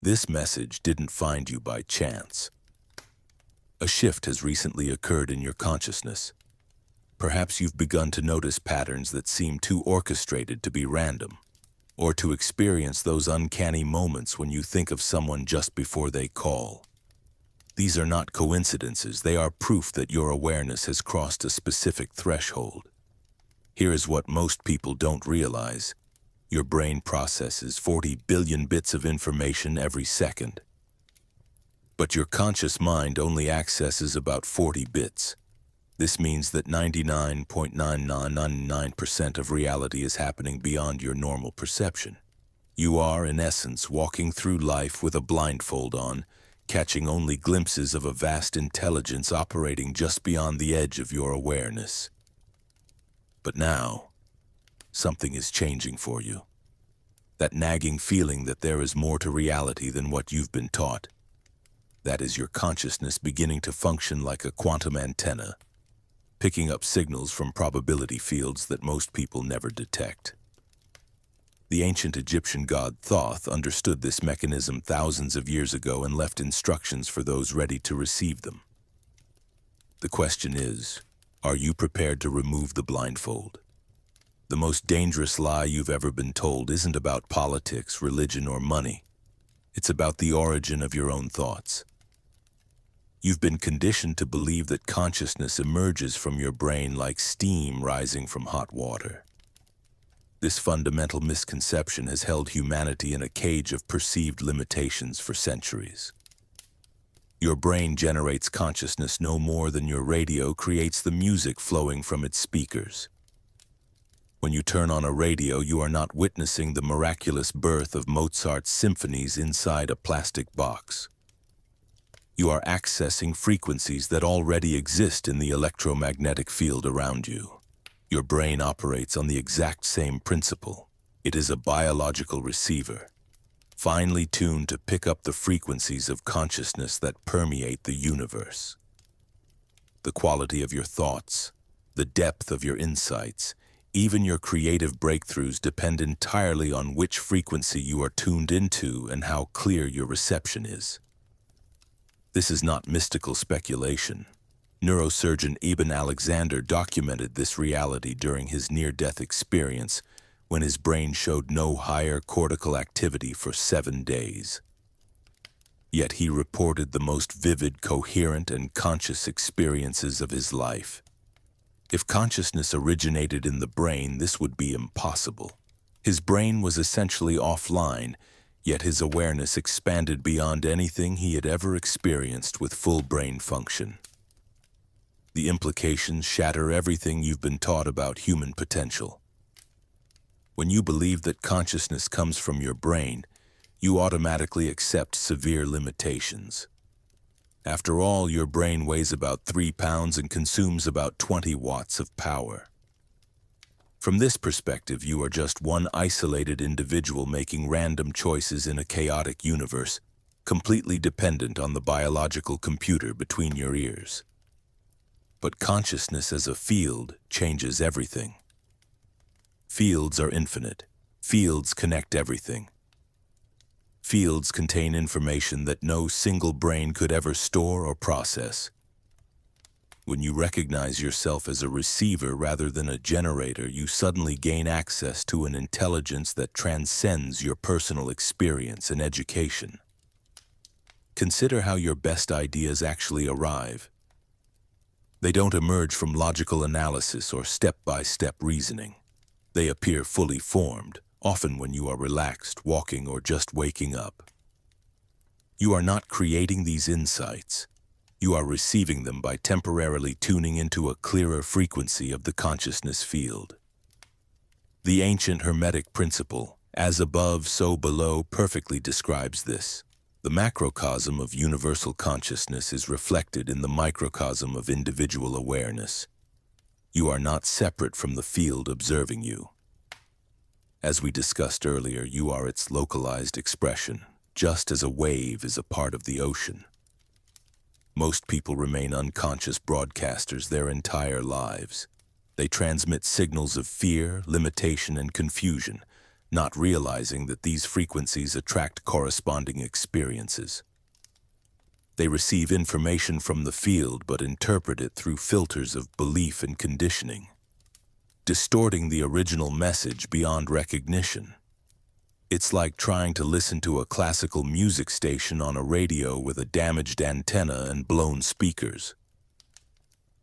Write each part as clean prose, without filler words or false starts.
This message didn't find you by chance. A shift has recently occurred in your consciousness. Perhaps you've begun to notice patterns that seem too orchestrated to be random, or to experience those uncanny moments when you think of someone just before they call. These are not coincidences, they are proof that your awareness has crossed a specific threshold. Here is what most people don't realize. Your brain processes 40 billion bits of information every second. But your conscious mind only accesses about 40 bits. This means that 99.9999% of reality is happening beyond your normal perception. You are, in essence, walking through life with a blindfold on, catching only glimpses of a vast intelligence operating just beyond the edge of your awareness. But now, something is changing for you. That nagging feeling that there is more to reality than what you've been taught. That is your consciousness beginning to function like a quantum antenna, picking up signals from probability fields that most people never detect. The ancient Egyptian god Thoth understood this mechanism thousands of years ago and left instructions for those ready to receive them. The question is, are you prepared to remove the blindfold? The most dangerous lie you've ever been told isn't about politics, religion, or money. It's about the origin of your own thoughts. You've been conditioned to believe that consciousness emerges from your brain like steam rising from hot water. This fundamental misconception has held humanity in a cage of perceived limitations for centuries. Your brain generates consciousness no more than your radio creates the music flowing from its speakers. When you turn on a radio, you are not witnessing the miraculous birth of Mozart's symphonies inside a plastic box. You are accessing frequencies that already exist in the electromagnetic field around you. Your brain operates on the exact same principle. It is a biological receiver, finely tuned to pick up the frequencies of consciousness that permeate the universe. The quality of your thoughts, the depth of your insights, even your creative breakthroughs depend entirely on which frequency you are tuned into and how clear your reception is. This is not mystical speculation. Neurosurgeon Ibn Alexander documented this reality during his near-death experience when his brain showed no higher cortical activity for 7 days. Yet he reported the most vivid, coherent, and conscious experiences of his life. If consciousness originated in the brain, this would be impossible. His brain was essentially offline, yet his awareness expanded beyond anything he had ever experienced with full brain function. The implications shatter everything you've been taught about human potential. When you believe that consciousness comes from your brain, you automatically accept severe limitations. After all, your brain weighs about 3 pounds and consumes about 20 watts of power. From this perspective, you are just one isolated individual making random choices in a chaotic universe, completely dependent on the biological computer between your ears. But consciousness as a field changes everything. Fields are infinite. Fields connect everything. Fields contain information that no single brain could ever store or process. When you recognize yourself as a receiver rather than a generator, you suddenly gain access to an intelligence that transcends your personal experience and education. Consider how your best ideas actually arrive. They don't emerge from logical analysis or step-by-step reasoning. They appear fully formed, often when you are relaxed, walking, or just waking up. You are not creating these insights. You are receiving them by temporarily tuning into a clearer frequency of the consciousness field. The ancient Hermetic principle, as above, so below, perfectly describes this. The macrocosm of universal consciousness is reflected in the microcosm of individual awareness. You are not separate from the field observing you. As we discussed earlier, you are its localized expression, just as a wave is a part of the ocean. Most people remain unconscious broadcasters their entire lives. They transmit signals of fear, limitation, and confusion, not realizing that these frequencies attract corresponding experiences. They receive information from the field but interpret it through filters of belief and conditioning, distorting the original message beyond recognition. It's like trying to listen to a classical music station on a radio with a damaged antenna and blown speakers.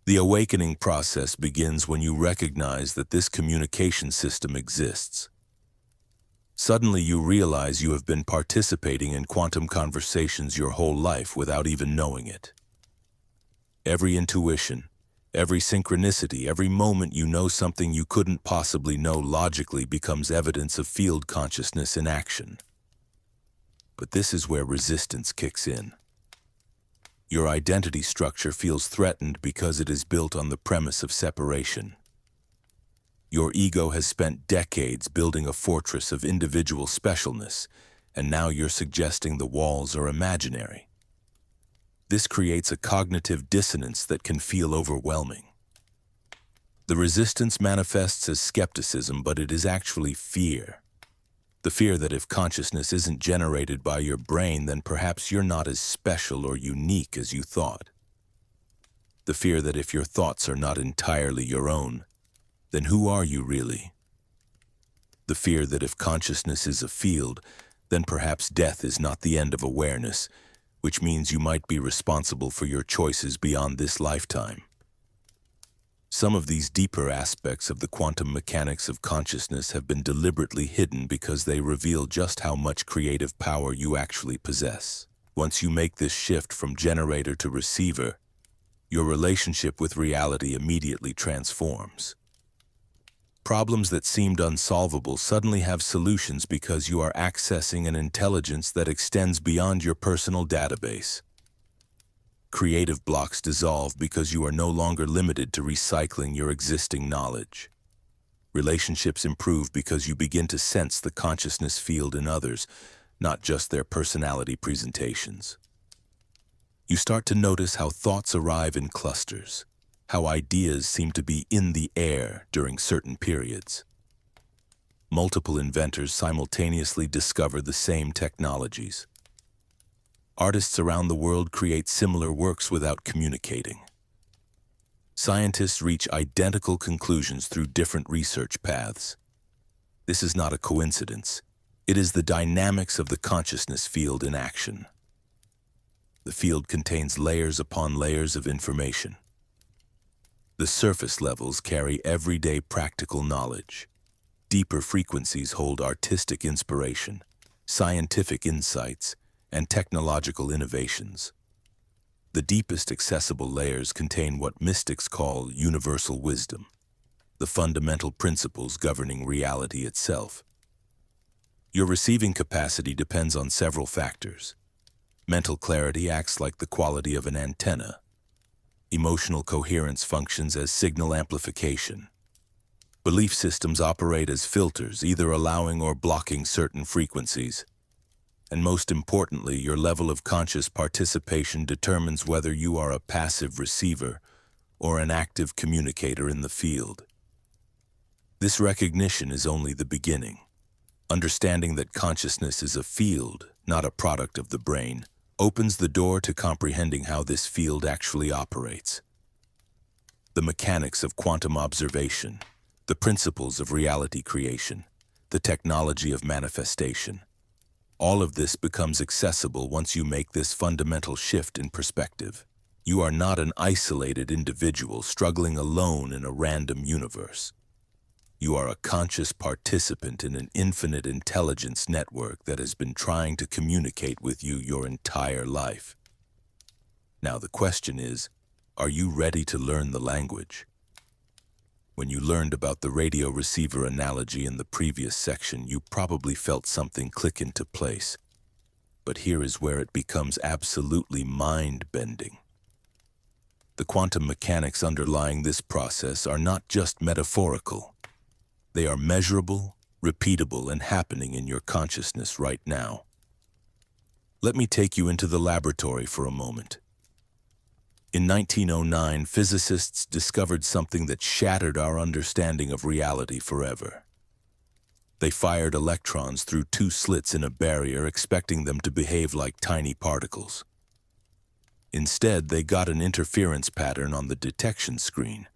The awakening process begins when you recognize that this communication system exists. Suddenly you realize you have been participating in quantum conversations your whole life without even knowing it. Every intuition, every synchronicity, every moment you know something you couldn't possibly know logically becomes evidence of field consciousness in action. But this is where resistance kicks in. Your identity structure feels threatened because it is built on the premise of separation. Your ego has spent decades building a fortress of individual specialness, and now you're suggesting the walls are imaginary. This creates a cognitive dissonance that can feel overwhelming. The resistance manifests as skepticism, but it is actually fear. The fear that if consciousness isn't generated by your brain, then perhaps you're not as special or unique as you thought. The fear that if your thoughts are not entirely your own, then who are you really? The fear that if consciousness is a field, then perhaps death is not the end of awareness, which means you might be responsible for your choices beyond this lifetime. Some of these deeper aspects of the quantum mechanics of consciousness have been deliberately hidden because they reveal just how much creative power you actually possess. Once you make this shift from generator to receiver, your relationship with reality immediately transforms. Problems that seemed unsolvable suddenly have solutions because you are accessing an intelligence that extends beyond your personal database. Creative blocks dissolve because you are no longer limited to recycling your existing knowledge. Relationships improve because you begin to sense the consciousness field in others, not just their personality presentations. You start to notice how thoughts arrive in clusters, how ideas seem to be in the air during certain periods. Multiple inventors simultaneously discover the same technologies. Artists around the world create similar works without communicating. Scientists reach identical conclusions through different research paths. This is not a coincidence. It is the dynamics of the consciousness field in action. The field contains layers upon layers of information. The surface levels carry everyday practical knowledge. Deeper frequencies hold artistic inspiration, scientific insights, and technological innovations. The deepest accessible layers contain what mystics call universal wisdom, the fundamental principles governing reality itself. Your receiving capacity depends on several factors. Mental clarity acts like the quality of an antenna. Emotional coherence functions as signal amplification. Belief systems operate as filters, either allowing or blocking certain frequencies. And most importantly, your level of conscious participation determines whether you are a passive receiver or an active communicator in the field. This recognition is only the beginning. Understanding that consciousness is a field, not a product of the brain, opens the door to comprehending how this field actually operates. The mechanics of quantum observation, the principles of reality creation, the technology of manifestation. All of this becomes accessible once you make this fundamental shift in perspective. You are not an isolated individual struggling alone in a random universe. You are a conscious participant in an infinite intelligence network that has been trying to communicate with you your entire life. Now the question is, are you ready to learn the language? When you learned about the radio receiver analogy in the previous section, you probably felt something click into place. But here is where it becomes absolutely mind-bending. The quantum mechanics underlying this process are not just metaphorical. They are measurable, repeatable, and happening in your consciousness right now. Let me take you into the laboratory for a moment. In 1909, physicists discovered something that shattered our understanding of reality forever. They fired electrons through two slits in a barrier, expecting them to behave like tiny particles. Instead, they got an interference pattern on the detection screen.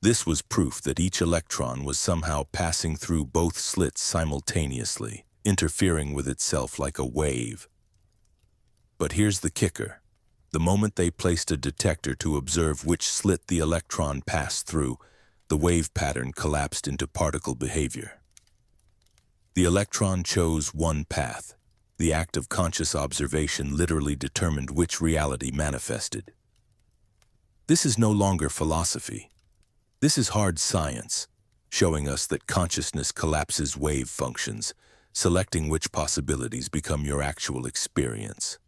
This was proof that each electron was somehow passing through both slits simultaneously, interfering with itself like a wave. But here's the kicker. The moment they placed a detector to observe which slit the electron passed through, the wave pattern collapsed into particle behavior. The electron chose one path. The act of conscious observation literally determined which reality manifested. This is no longer philosophy. This is hard science, showing us that consciousness collapses wave functions, selecting which possibilities become your actual experience.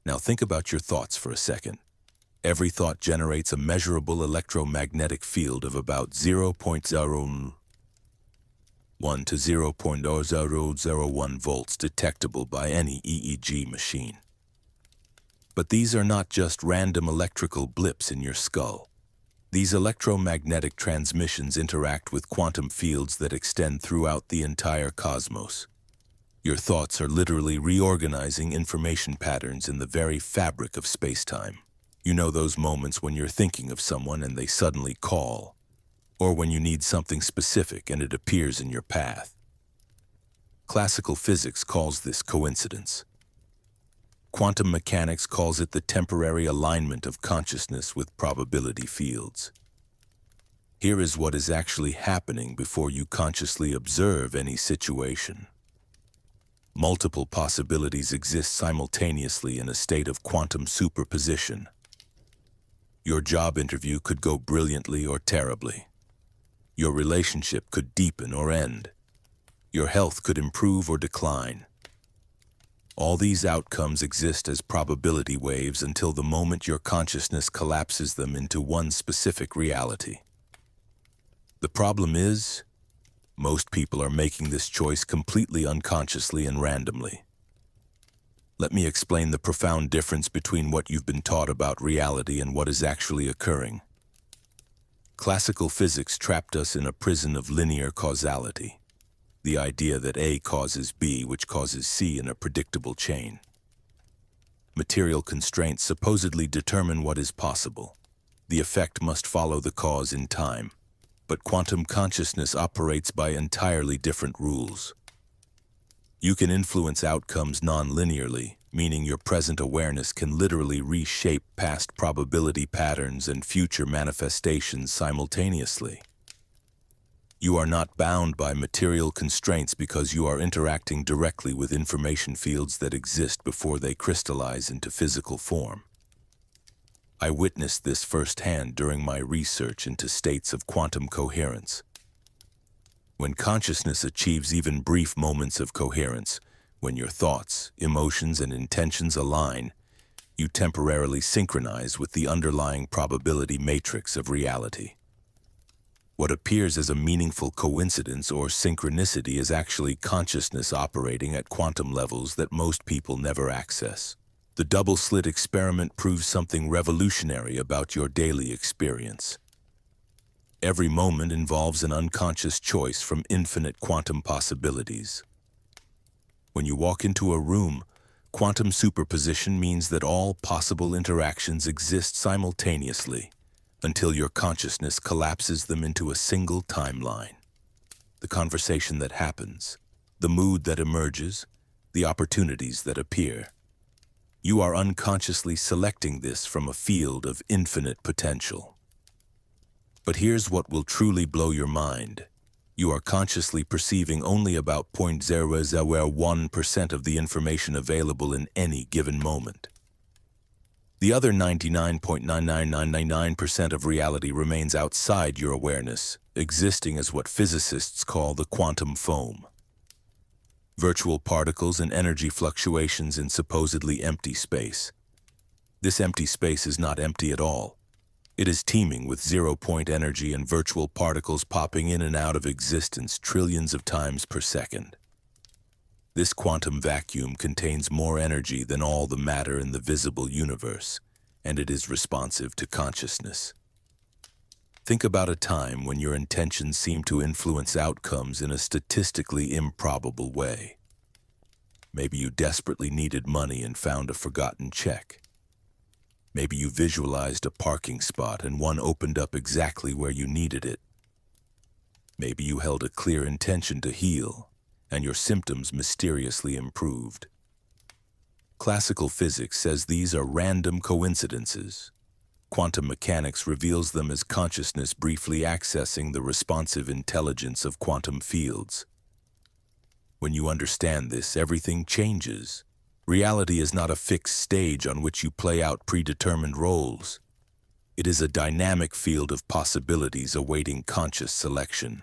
Now think about your thoughts for a second. Every thought generates a measurable electromagnetic field of about 0.01 to 0.0001 volts detectable by any EEG machine. But these are not just random electrical blips in your skull. These electromagnetic transmissions interact with quantum fields that extend throughout the entire cosmos. Your thoughts are literally reorganizing information patterns in the very fabric of space-time. You know those moments when you're thinking of someone and they suddenly call, or when you need something specific and it appears in your path. Classical physics calls this coincidence. Quantum mechanics calls it the temporary alignment of consciousness with probability fields. Here is what is actually happening before you consciously observe any situation. Multiple possibilities exist simultaneously in a state of quantum superposition. Your job interview could go brilliantly or terribly. Your relationship could deepen or end. Your health could improve or decline. All these outcomes exist as probability waves until the moment your consciousness collapses them into one specific reality. The problem is, most people are making this choice completely unconsciously and randomly. Let me explain the profound difference between what you've been taught about reality and what is actually occurring. Classical physics trapped us in a prison of linear causality, the idea that A causes B, which causes C in a predictable chain. Material constraints supposedly determine what is possible. The effect must follow the cause in time, but quantum consciousness operates by entirely different rules. You can influence outcomes non-linearly, meaning your present awareness can literally reshape past probability patterns and future manifestations simultaneously. You are not bound by material constraints because you are interacting directly with information fields that exist before they crystallize into physical form. I witnessed this firsthand during my research into states of quantum coherence. When consciousness achieves even brief moments of coherence, when your thoughts, emotions, and intentions align, you temporarily synchronize with the underlying probability matrix of reality. What appears as a meaningful coincidence or synchronicity is actually consciousness operating at quantum levels that most people never access. The double-slit experiment proves something revolutionary about your daily experience. Every moment involves an unconscious choice from infinite quantum possibilities. When you walk into a room, quantum superposition means that all possible interactions exist simultaneously until your consciousness collapses them into a single timeline. The conversation that happens, the mood that emerges, the opportunities that appear. You are unconsciously selecting this from a field of infinite potential. But here's what will truly blow your mind. You are consciously perceiving only about 0.001% of the information available in any given moment. The other 99.99999% of reality remains outside your awareness, existing as what physicists call the quantum foam. Virtual particles and energy fluctuations in supposedly empty space. This empty space is not empty at all. It is teeming with zero-point energy and virtual particles popping in and out of existence trillions of times per second. This quantum vacuum contains more energy than all the matter in the visible universe, and it is responsive to consciousness. Think about a time when your intentions seemed to influence outcomes in a statistically improbable way. Maybe you desperately needed money and found a forgotten check. Maybe you visualized a parking spot and one opened up exactly where you needed it. Maybe you held a clear intention to heal, and your symptoms mysteriously improved. Classical physics says these are random coincidences. Quantum mechanics reveals them as consciousness briefly accessing the responsive intelligence of quantum fields. When you understand this, everything changes. Reality is not a fixed stage on which you play out predetermined roles. It is a dynamic field of possibilities awaiting conscious selection.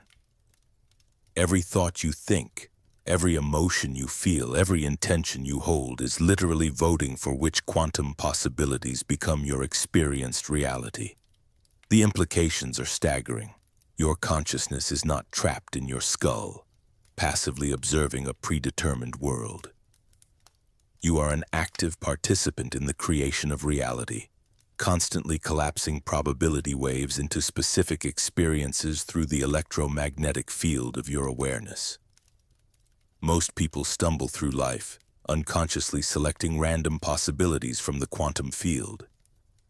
Every thought you think, every emotion you feel, every intention you hold is literally voting for which quantum possibilities become your experienced reality. The implications are staggering. Your consciousness is not trapped in your skull, passively observing a predetermined world. You are an active participant in the creation of reality, constantly collapsing probability waves into specific experiences through the electromagnetic field of your awareness. Most people stumble through life, unconsciously selecting random possibilities from the quantum field.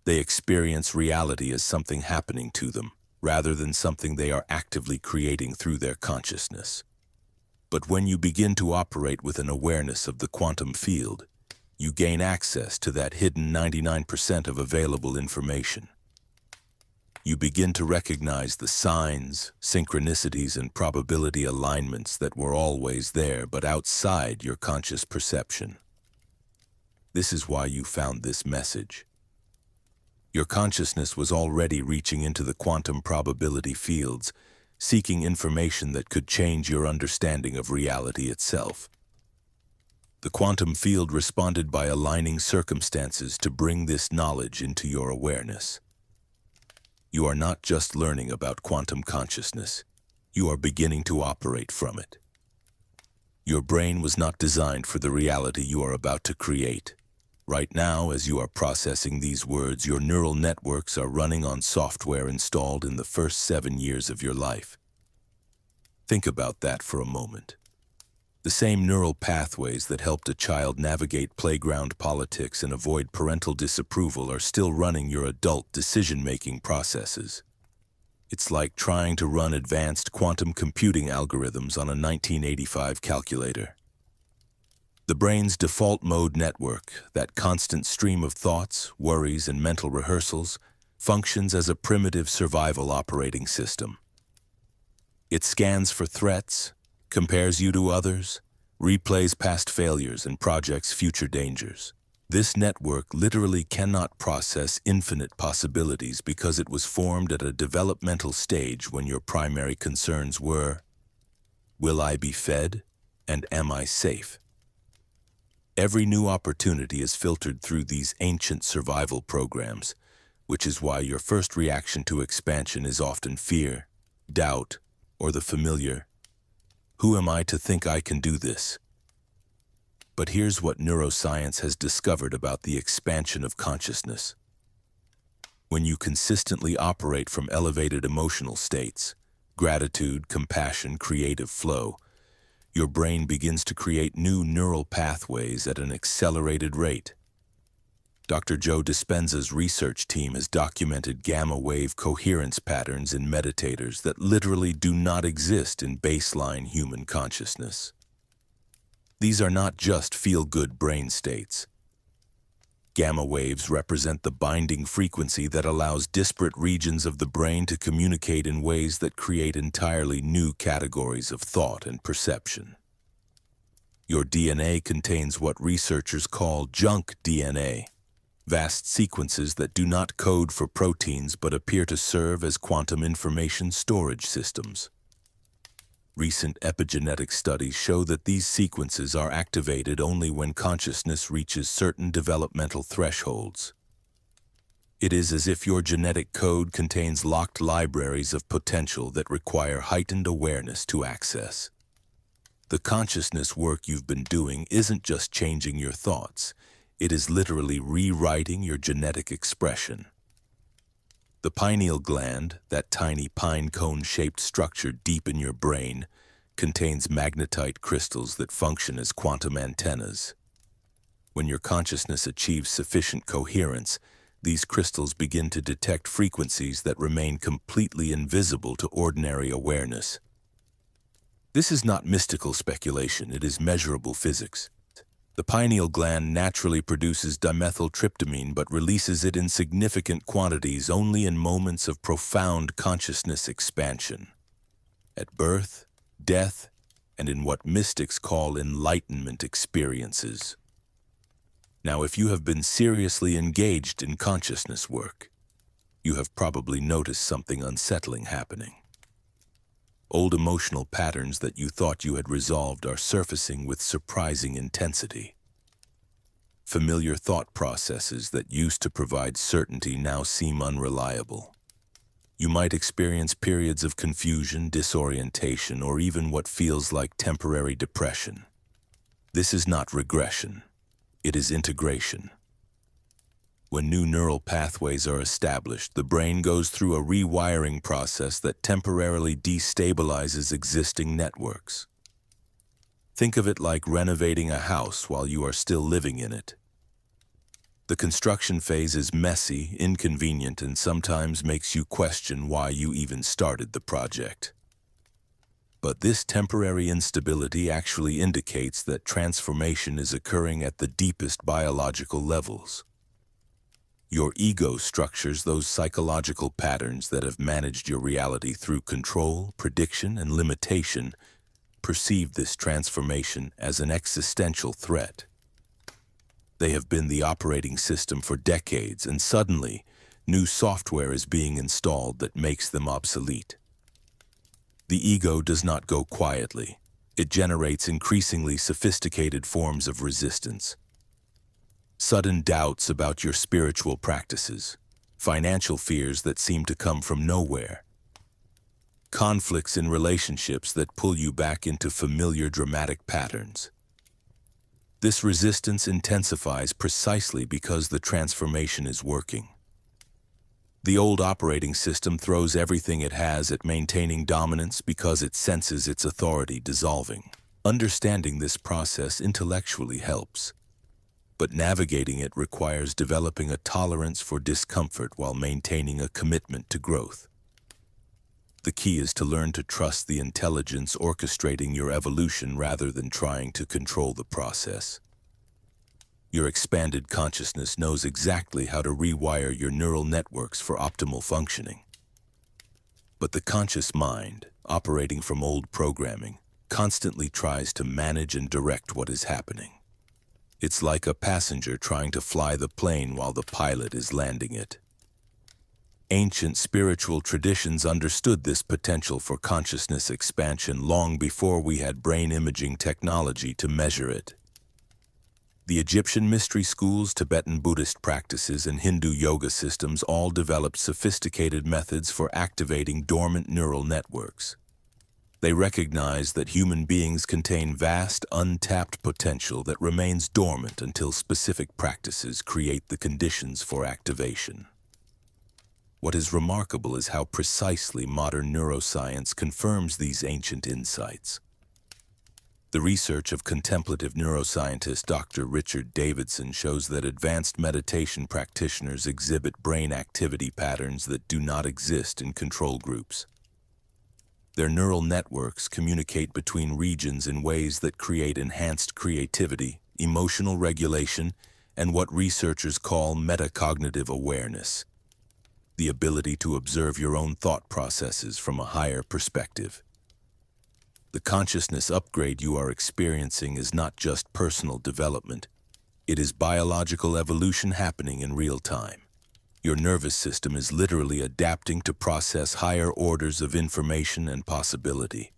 They experience reality as something happening to them, rather than something they are actively creating through their consciousness. But when you begin to operate with an awareness of the quantum field, you gain access to that hidden 99% of available information. You begin to recognize the signs, synchronicities, and probability alignments that were always there but outside your conscious perception. This is why you found this message. Your consciousness was already reaching into the quantum probability fields, seeking information that could change your understanding of reality itself. The quantum field responded by aligning circumstances to bring this knowledge into your awareness. You are not just learning about quantum consciousness, you are beginning to operate from it. Your brain was not designed for the reality you are about to create. Right now, as you are processing these words, your neural networks are running on software installed in the first 7 years of your life. Think about that for a moment. The same neural pathways that helped a child navigate playground politics and avoid parental disapproval are still running your adult decision-making processes. It's like trying to run advanced quantum computing algorithms on a 1985 calculator. The brain's default mode network, that constant stream of thoughts, worries, and mental rehearsals, functions as a primitive survival operating system. It scans for threats, compares you to others, replays past failures, and projects future dangers. This network literally cannot process infinite possibilities because it was formed at a developmental stage when your primary concerns were, will I be fed, and am I safe? Every new opportunity is filtered through these ancient survival programs, which is why your first reaction to expansion is often fear, doubt, or the familiar, who am I to think I can do this? But here's what neuroscience has discovered about the expansion of consciousness. When you consistently operate from elevated emotional states, gratitude, compassion, creative flow, your brain begins to create new neural pathways at an accelerated rate. Dr. Joe Dispenza's research team has documented gamma-wave coherence patterns in meditators that literally do not exist in baseline human consciousness. These are not just feel-good brain states. Gamma waves represent the binding frequency that allows disparate regions of the brain to communicate in ways that create entirely new categories of thought and perception. Your DNA contains what researchers call junk DNA, vast sequences that do not code for proteins but appear to serve as quantum information storage systems. Recent epigenetic studies show that these sequences are activated only when consciousness reaches certain developmental thresholds. It is as if your genetic code contains locked libraries of potential that require heightened awareness to access. The consciousness work you've been doing isn't just changing your thoughts, it is literally rewriting your genetic expression. The pineal gland, that tiny pine cone-shaped structure deep in your brain, contains magnetite crystals that function as quantum antennas. When your consciousness achieves sufficient coherence, these crystals begin to detect frequencies that remain completely invisible to ordinary awareness. This is not mystical speculation, it is measurable physics. The pineal gland naturally produces dimethyltryptamine but releases it in significant quantities only in moments of profound consciousness expansion. At birth, death, and in what mystics call enlightenment experiences. Now, if you have been seriously engaged in consciousness work, you have probably noticed something unsettling happening. Old emotional patterns that you thought you had resolved are surfacing with surprising intensity. Familiar thought processes that used to provide certainty now seem unreliable. You might experience periods of confusion, disorientation, or even what feels like temporary depression. This is not regression. It is integration. When new neural pathways are established, the brain goes through a rewiring process that temporarily destabilizes existing networks. Think of it like renovating a house while you are still living in it. The construction phase is messy, inconvenient, and sometimes makes you question why you even started the project. But this temporary instability actually indicates that transformation is occurring at the deepest biological levels. Your ego structures those psychological patterns that have managed your reality through control, prediction, and limitation. Perceive this transformation as an existential threat. They have been the operating system for decades, and suddenly, new software is being installed that makes them obsolete. The ego does not go quietly. It generates increasingly sophisticated forms of resistance. Sudden doubts about your spiritual practices, financial fears that seem to come from nowhere, conflicts in relationships that pull you back into familiar dramatic patterns. This resistance intensifies precisely because the transformation is working. The old operating system throws everything it has at maintaining dominance because it senses its authority dissolving. Understanding this process intellectually helps, but navigating it requires developing a tolerance for discomfort while maintaining a commitment to growth. The key is to learn to trust the intelligence orchestrating your evolution rather than trying to control the process. Your expanded consciousness knows exactly how to rewire your neural networks for optimal functioning. But the conscious mind, operating from old programming, constantly tries to manage and direct what is happening. It's like a passenger trying to fly the plane while the pilot is landing it. Ancient spiritual traditions understood this potential for consciousness expansion long before we had brain imaging technology to measure it. The Egyptian mystery schools, Tibetan Buddhist practices, and Hindu yoga systems all developed sophisticated methods for activating dormant neural networks. They recognize that human beings contain vast, untapped potential that remains dormant until specific practices create the conditions for activation. What is remarkable is how precisely modern neuroscience confirms these ancient insights. The research of contemplative neuroscientist Dr. Richard Davidson shows that advanced meditation practitioners exhibit brain activity patterns that do not exist in control groups. Their neural networks communicate between regions in ways that create enhanced creativity, emotional regulation, and what researchers call metacognitive awareness, the ability to observe your own thought processes from a higher perspective. The consciousness upgrade you are experiencing is not just personal development, it is biological evolution happening in real time. Your nervous system is literally adapting to process higher orders of information and possibility.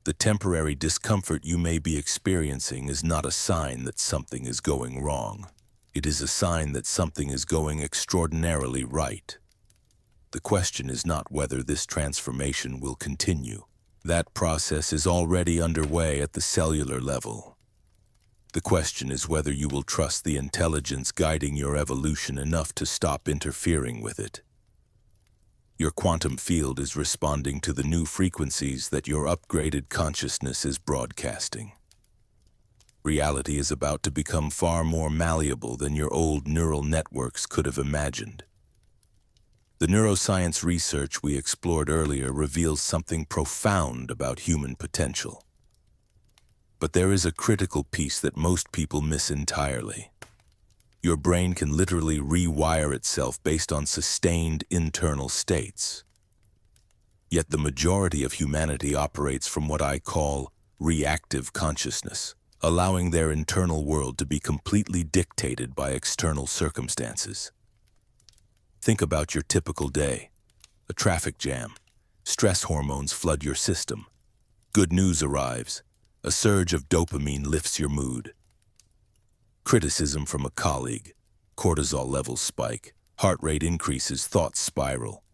The temporary discomfort you may be experiencing is not a sign that something is going wrong. It is a sign that something is going extraordinarily right. The question is not whether this transformation will continue. That process is already underway at the cellular level. The question is whether you will trust the intelligence guiding your evolution enough to stop interfering with it. Your quantum field is responding to the new frequencies that your upgraded consciousness is broadcasting. Reality is about to become far more malleable than your old neural networks could have imagined. The neuroscience research we explored earlier reveals something profound about human potential. But there is a critical piece that most people miss entirely. Your brain can literally rewire itself based on sustained internal states. Yet the majority of humanity operates from what I call reactive consciousness, allowing their internal world to be completely dictated by external circumstances. Think about your typical day. A traffic jam. Stress hormones flood your system. Good news arrives. A surge of dopamine lifts your mood. Criticism from a colleague. Cortisol levels spike. Heart rate increases, thoughts spiral.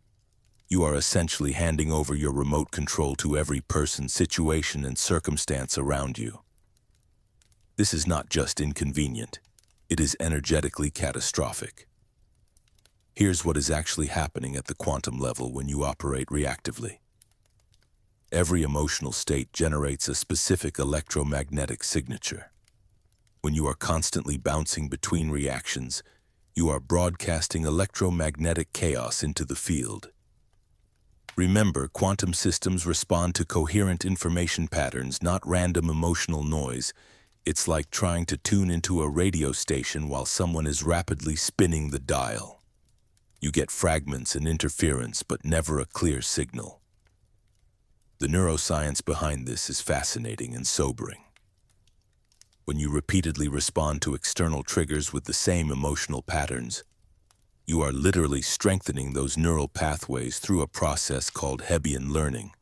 You are essentially handing over your remote control to every person, situation, and circumstance around you. This is not just inconvenient. It is energetically catastrophic. Here's what is actually happening at the quantum level when you operate reactively. Every emotional state generates a specific electromagnetic signature. When you are constantly bouncing between reactions, you are broadcasting electromagnetic chaos into the field. Remember, quantum systems respond to coherent information patterns, not random emotional noise. It's like trying to tune into a radio station while someone is rapidly spinning the dial. You get fragments and interference, but never a clear signal. The neuroscience behind this is fascinating and sobering. When you repeatedly respond to external triggers with the same emotional patterns, you are literally strengthening those neural pathways through a process called Hebbian learning.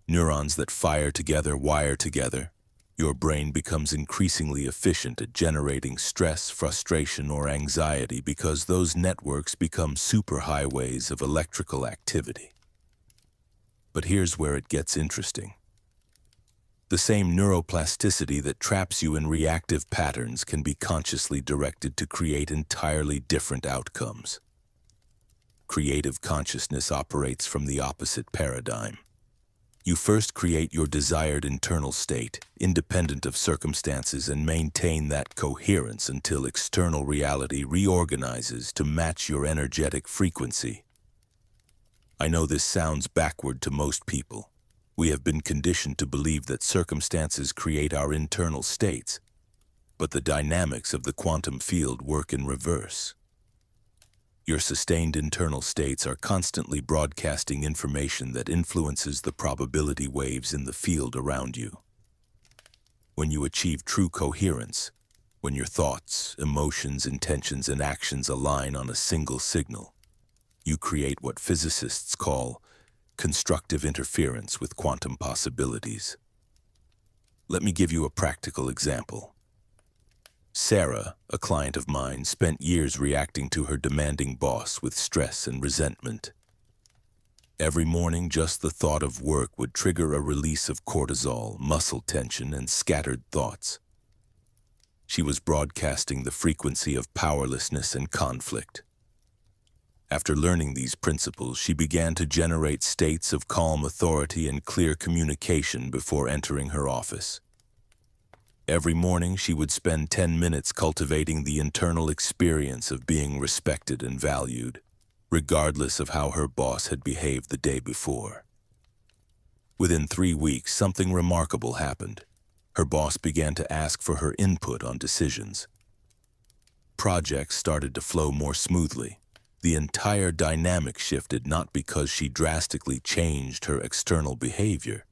Neurons that fire together wire together. Your brain becomes increasingly efficient at generating stress, frustration, or anxiety because those networks become superhighways of electrical activity. But here's where it gets interesting. The same neuroplasticity that traps you in reactive patterns can be consciously directed to create entirely different outcomes. Creative consciousness operates from the opposite paradigm. You first create your desired internal state, independent of circumstances, and maintain that coherence until external reality reorganizes to match your energetic frequency. I know this sounds backward to most people. We have been conditioned to believe that circumstances create our internal states, but the dynamics of the quantum field work in reverse. Your sustained internal states are constantly broadcasting information that influences the probability waves in the field around you. When you achieve true coherence, when your thoughts, emotions, intentions, and actions align on a single signal, you create what physicists call constructive interference with quantum possibilities. Let me give you a practical example. Sarah, a client of mine, spent years reacting to her demanding boss with stress and resentment. Every morning, just the thought of work would trigger a release of cortisol, muscle tension, and scattered thoughts. She was broadcasting the frequency of powerlessness and conflict. After learning these principles, she began to generate states of calm authority and clear communication before entering her office. Every morning, she would spend 10 minutes cultivating the internal experience of being respected and valued, regardless of how her boss had behaved the day before. Within 3 weeks, something remarkable happened. Her boss began to ask for her input on decisions. Projects started to flow more smoothly. The entire dynamic shifted not because she drastically changed her external behavior,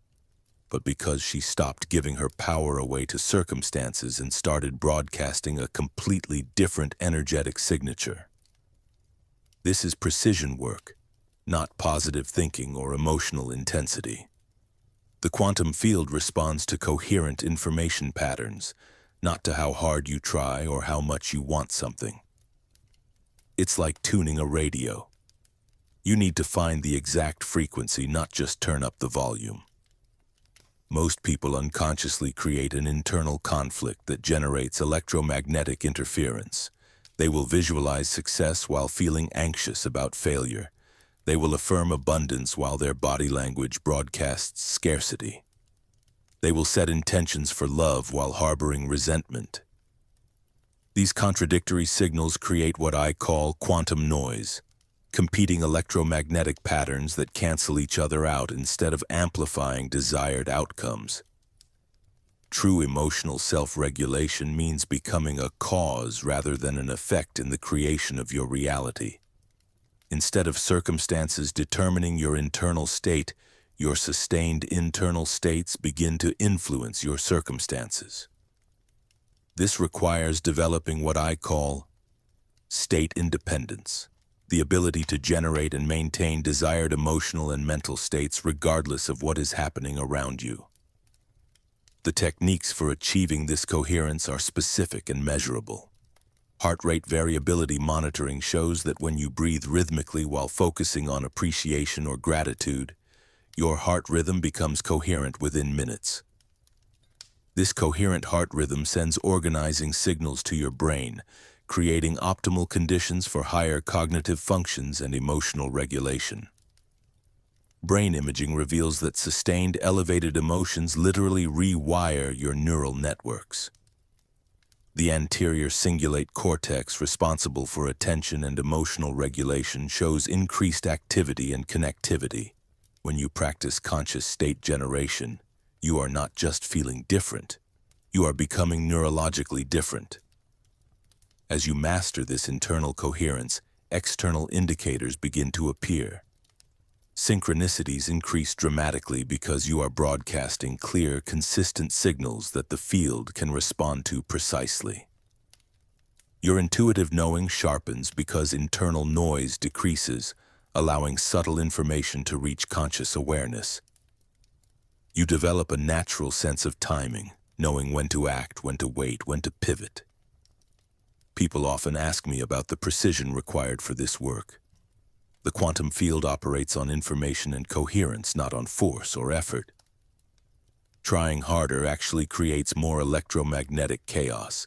but because she stopped giving her power away to circumstances and started broadcasting a completely different energetic signature. This is precision work, not positive thinking or emotional intensity. The quantum field responds to coherent information patterns, not to how hard you try or how much you want something. It's like tuning a radio. You need to find the exact frequency, not just turn up the volume. Most people unconsciously create an internal conflict that generates electromagnetic interference. They will visualize success while feeling anxious about failure, They will affirm abundance while their body language broadcasts scarcity. They will set intentions for love while harboring resentment. These contradictory signals create what I call quantum noise, competing electromagnetic patterns that cancel each other out instead of amplifying desired outcomes. True emotional self-regulation means becoming a cause rather than an effect in the creation of your reality. Instead of circumstances determining your internal state, your sustained internal states begin to influence your circumstances. This requires developing what I call state independence, the ability to generate and maintain desired emotional and mental states regardless of what is happening around you. The techniques for achieving this coherence are specific and measurable. Heart rate variability monitoring shows that when you breathe rhythmically while focusing on appreciation or gratitude, your heart rhythm becomes coherent within minutes. This coherent heart rhythm sends organizing signals to your brain, creating optimal conditions for higher cognitive functions and emotional regulation. Brain imaging reveals that sustained elevated emotions literally rewire your neural networks. The anterior cingulate cortex, responsible for attention and emotional regulation, shows increased activity and connectivity. When you practice conscious state generation, you are not just feeling different, you are becoming neurologically different. As you master this internal coherence, external indicators begin to appear. Synchronicities increase dramatically because you are broadcasting clear, consistent signals that the field can respond to precisely. Your intuitive knowing sharpens because internal noise decreases, allowing subtle information to reach conscious awareness. You develop a natural sense of timing, knowing when to act, when to wait, when to pivot. People often ask me about the precision required for this work. The quantum field operates on information and coherence, not on force or effort. Trying harder actually creates more electromagnetic chaos.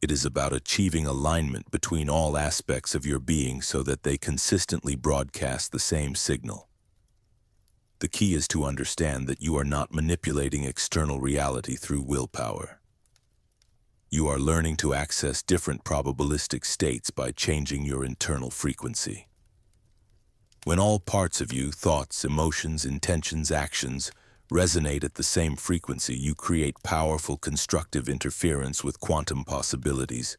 It is about achieving alignment between all aspects of your being so that they consistently broadcast the same signal. The key is to understand that you are not manipulating external reality through willpower. You are learning to access different probabilistic states by changing your internal frequency. When all parts of you, thoughts, emotions, intentions, actions, resonate at the same frequency, you create powerful constructive interference with quantum possibilities,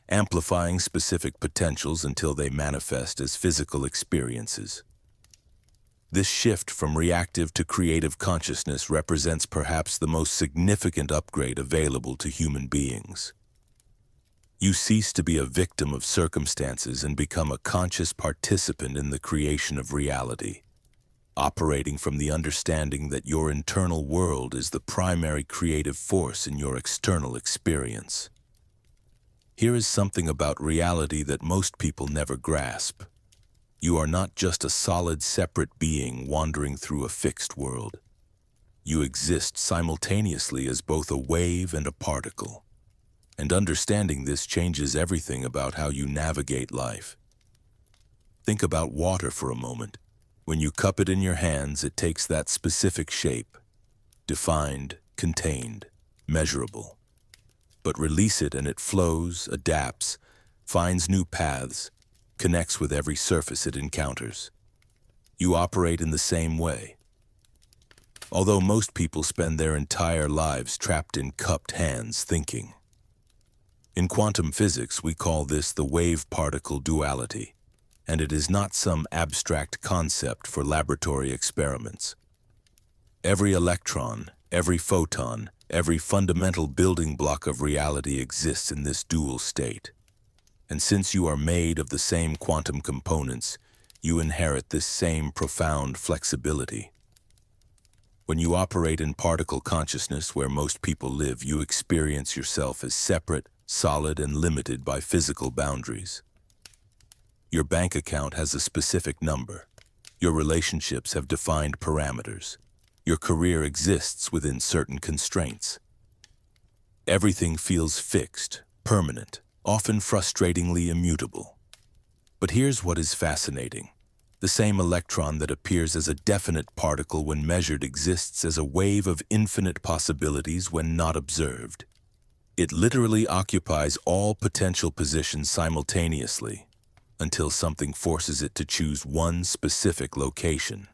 amplifying specific potentials until they manifest as physical experiences. This shift from reactive to creative consciousness represents perhaps the most significant upgrade available to human beings. You cease to be a victim of circumstances and become a conscious participant in the creation of reality, operating from the understanding that your internal world is the primary creative force in your external experience. Here is something about reality that most people never grasp. You are not just a solid, separate being wandering through a fixed world. You exist simultaneously as both a wave and a particle. And understanding this changes everything about how you navigate life. Think about water for a moment. When you cup it in your hands, it takes that specific shape, defined, contained, measurable. But release it and it flows, adapts, finds new paths, connects with every surface it encounters. You operate in the same way. Although most people spend their entire lives trapped in cupped hands thinking. In quantum physics, we call this the wave-particle duality, and it is not some abstract concept for laboratory experiments. Every electron, every photon, every fundamental building block of reality exists in this dual state. And since you are made of the same quantum components, you inherit this same profound flexibility. When you operate in particle consciousness where most people live, you experience yourself as separate, solid, and limited by physical boundaries. Your bank account has a specific number. Your relationships have defined parameters. Your career exists within certain constraints. Everything feels fixed, permanent, often frustratingly immutable. But here's what is fascinating. The same electron that appears as a definite particle when measured exists as a wave of infinite possibilities when not observed. It literally occupies all potential positions simultaneously until something forces it to choose one specific location.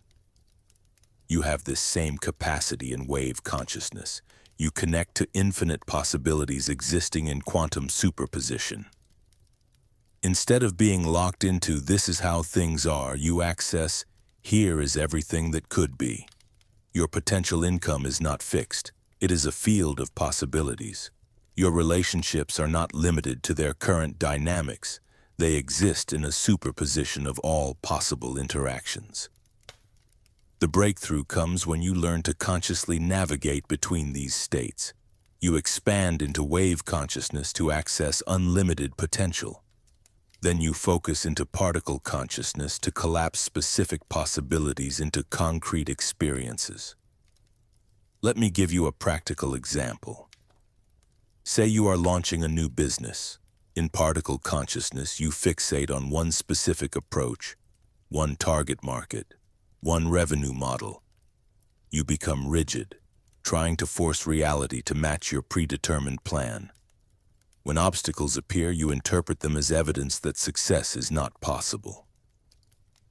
You have this same capacity in wave consciousness. You connect to infinite possibilities existing in quantum superposition. Instead of being locked into "this is how things are," you access "here is everything that could be." Your potential income is not fixed. It is a field of possibilities. Your relationships are not limited to their current dynamics. They exist in a superposition of all possible interactions. The breakthrough comes when you learn to consciously navigate between these states. You expand into wave consciousness to access unlimited potential. Then you focus into particle consciousness to collapse specific possibilities into concrete experiences. Let me give you a practical example. Say you are launching a new business. In particle consciousness, you fixate on one specific approach, one target market, one revenue model. You become rigid, trying to force reality to match your predetermined plan. When obstacles appear, you interpret them as evidence that success is not possible.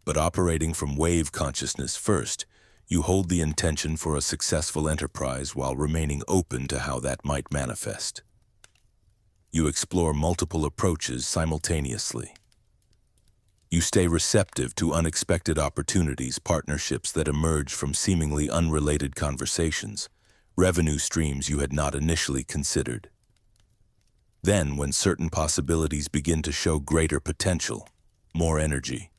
But operating from wave consciousness first, you hold the intention for a successful enterprise while remaining open to how that might manifest. You explore multiple approaches simultaneously. You stay receptive to unexpected opportunities, partnerships that emerge from seemingly unrelated conversations, revenue streams you had not initially considered. Then, when certain possibilities begin to show greater potential, more energy,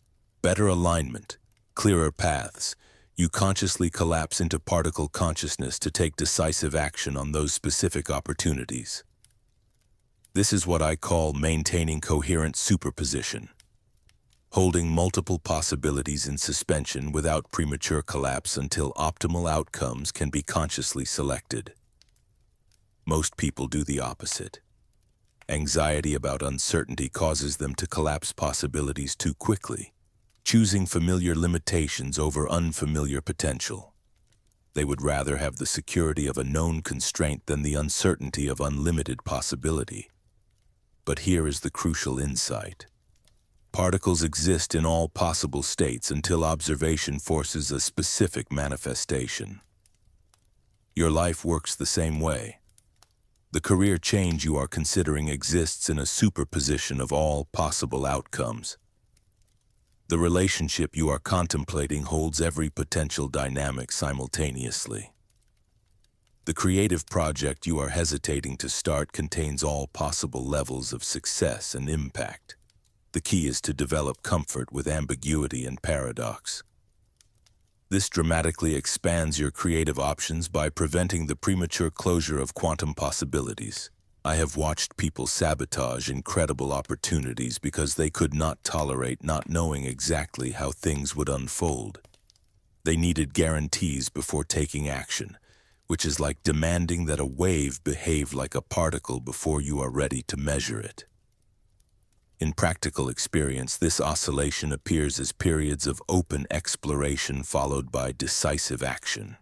better alignment, clearer paths, you consciously collapse into particle consciousness to take decisive action on those specific opportunities. This is what I call maintaining coherent superposition, holding multiple possibilities in suspension without premature collapse until optimal outcomes can be consciously selected. Most people do the opposite. Anxiety about uncertainty causes them to collapse possibilities too quickly, choosing familiar limitations over unfamiliar potential. They would rather have the security of a known constraint than the uncertainty of unlimited possibility. But here is the crucial insight. Particles exist in all possible states until observation forces a specific manifestation. Your life works the same way. The career change you are considering exists in a superposition of all possible outcomes. The relationship you are contemplating holds every potential dynamic simultaneously. The creative project you are hesitating to start contains all possible levels of success and impact. The key is to develop comfort with ambiguity and paradox. This dramatically expands your creative options by preventing the premature closure of quantum possibilities. I have watched people sabotage incredible opportunities because they could not tolerate not knowing exactly how things would unfold. They needed guarantees before taking action, which is like demanding that a wave behave like a particle before you are ready to measure it. In practical experience, this oscillation appears as periods of open exploration followed by decisive action.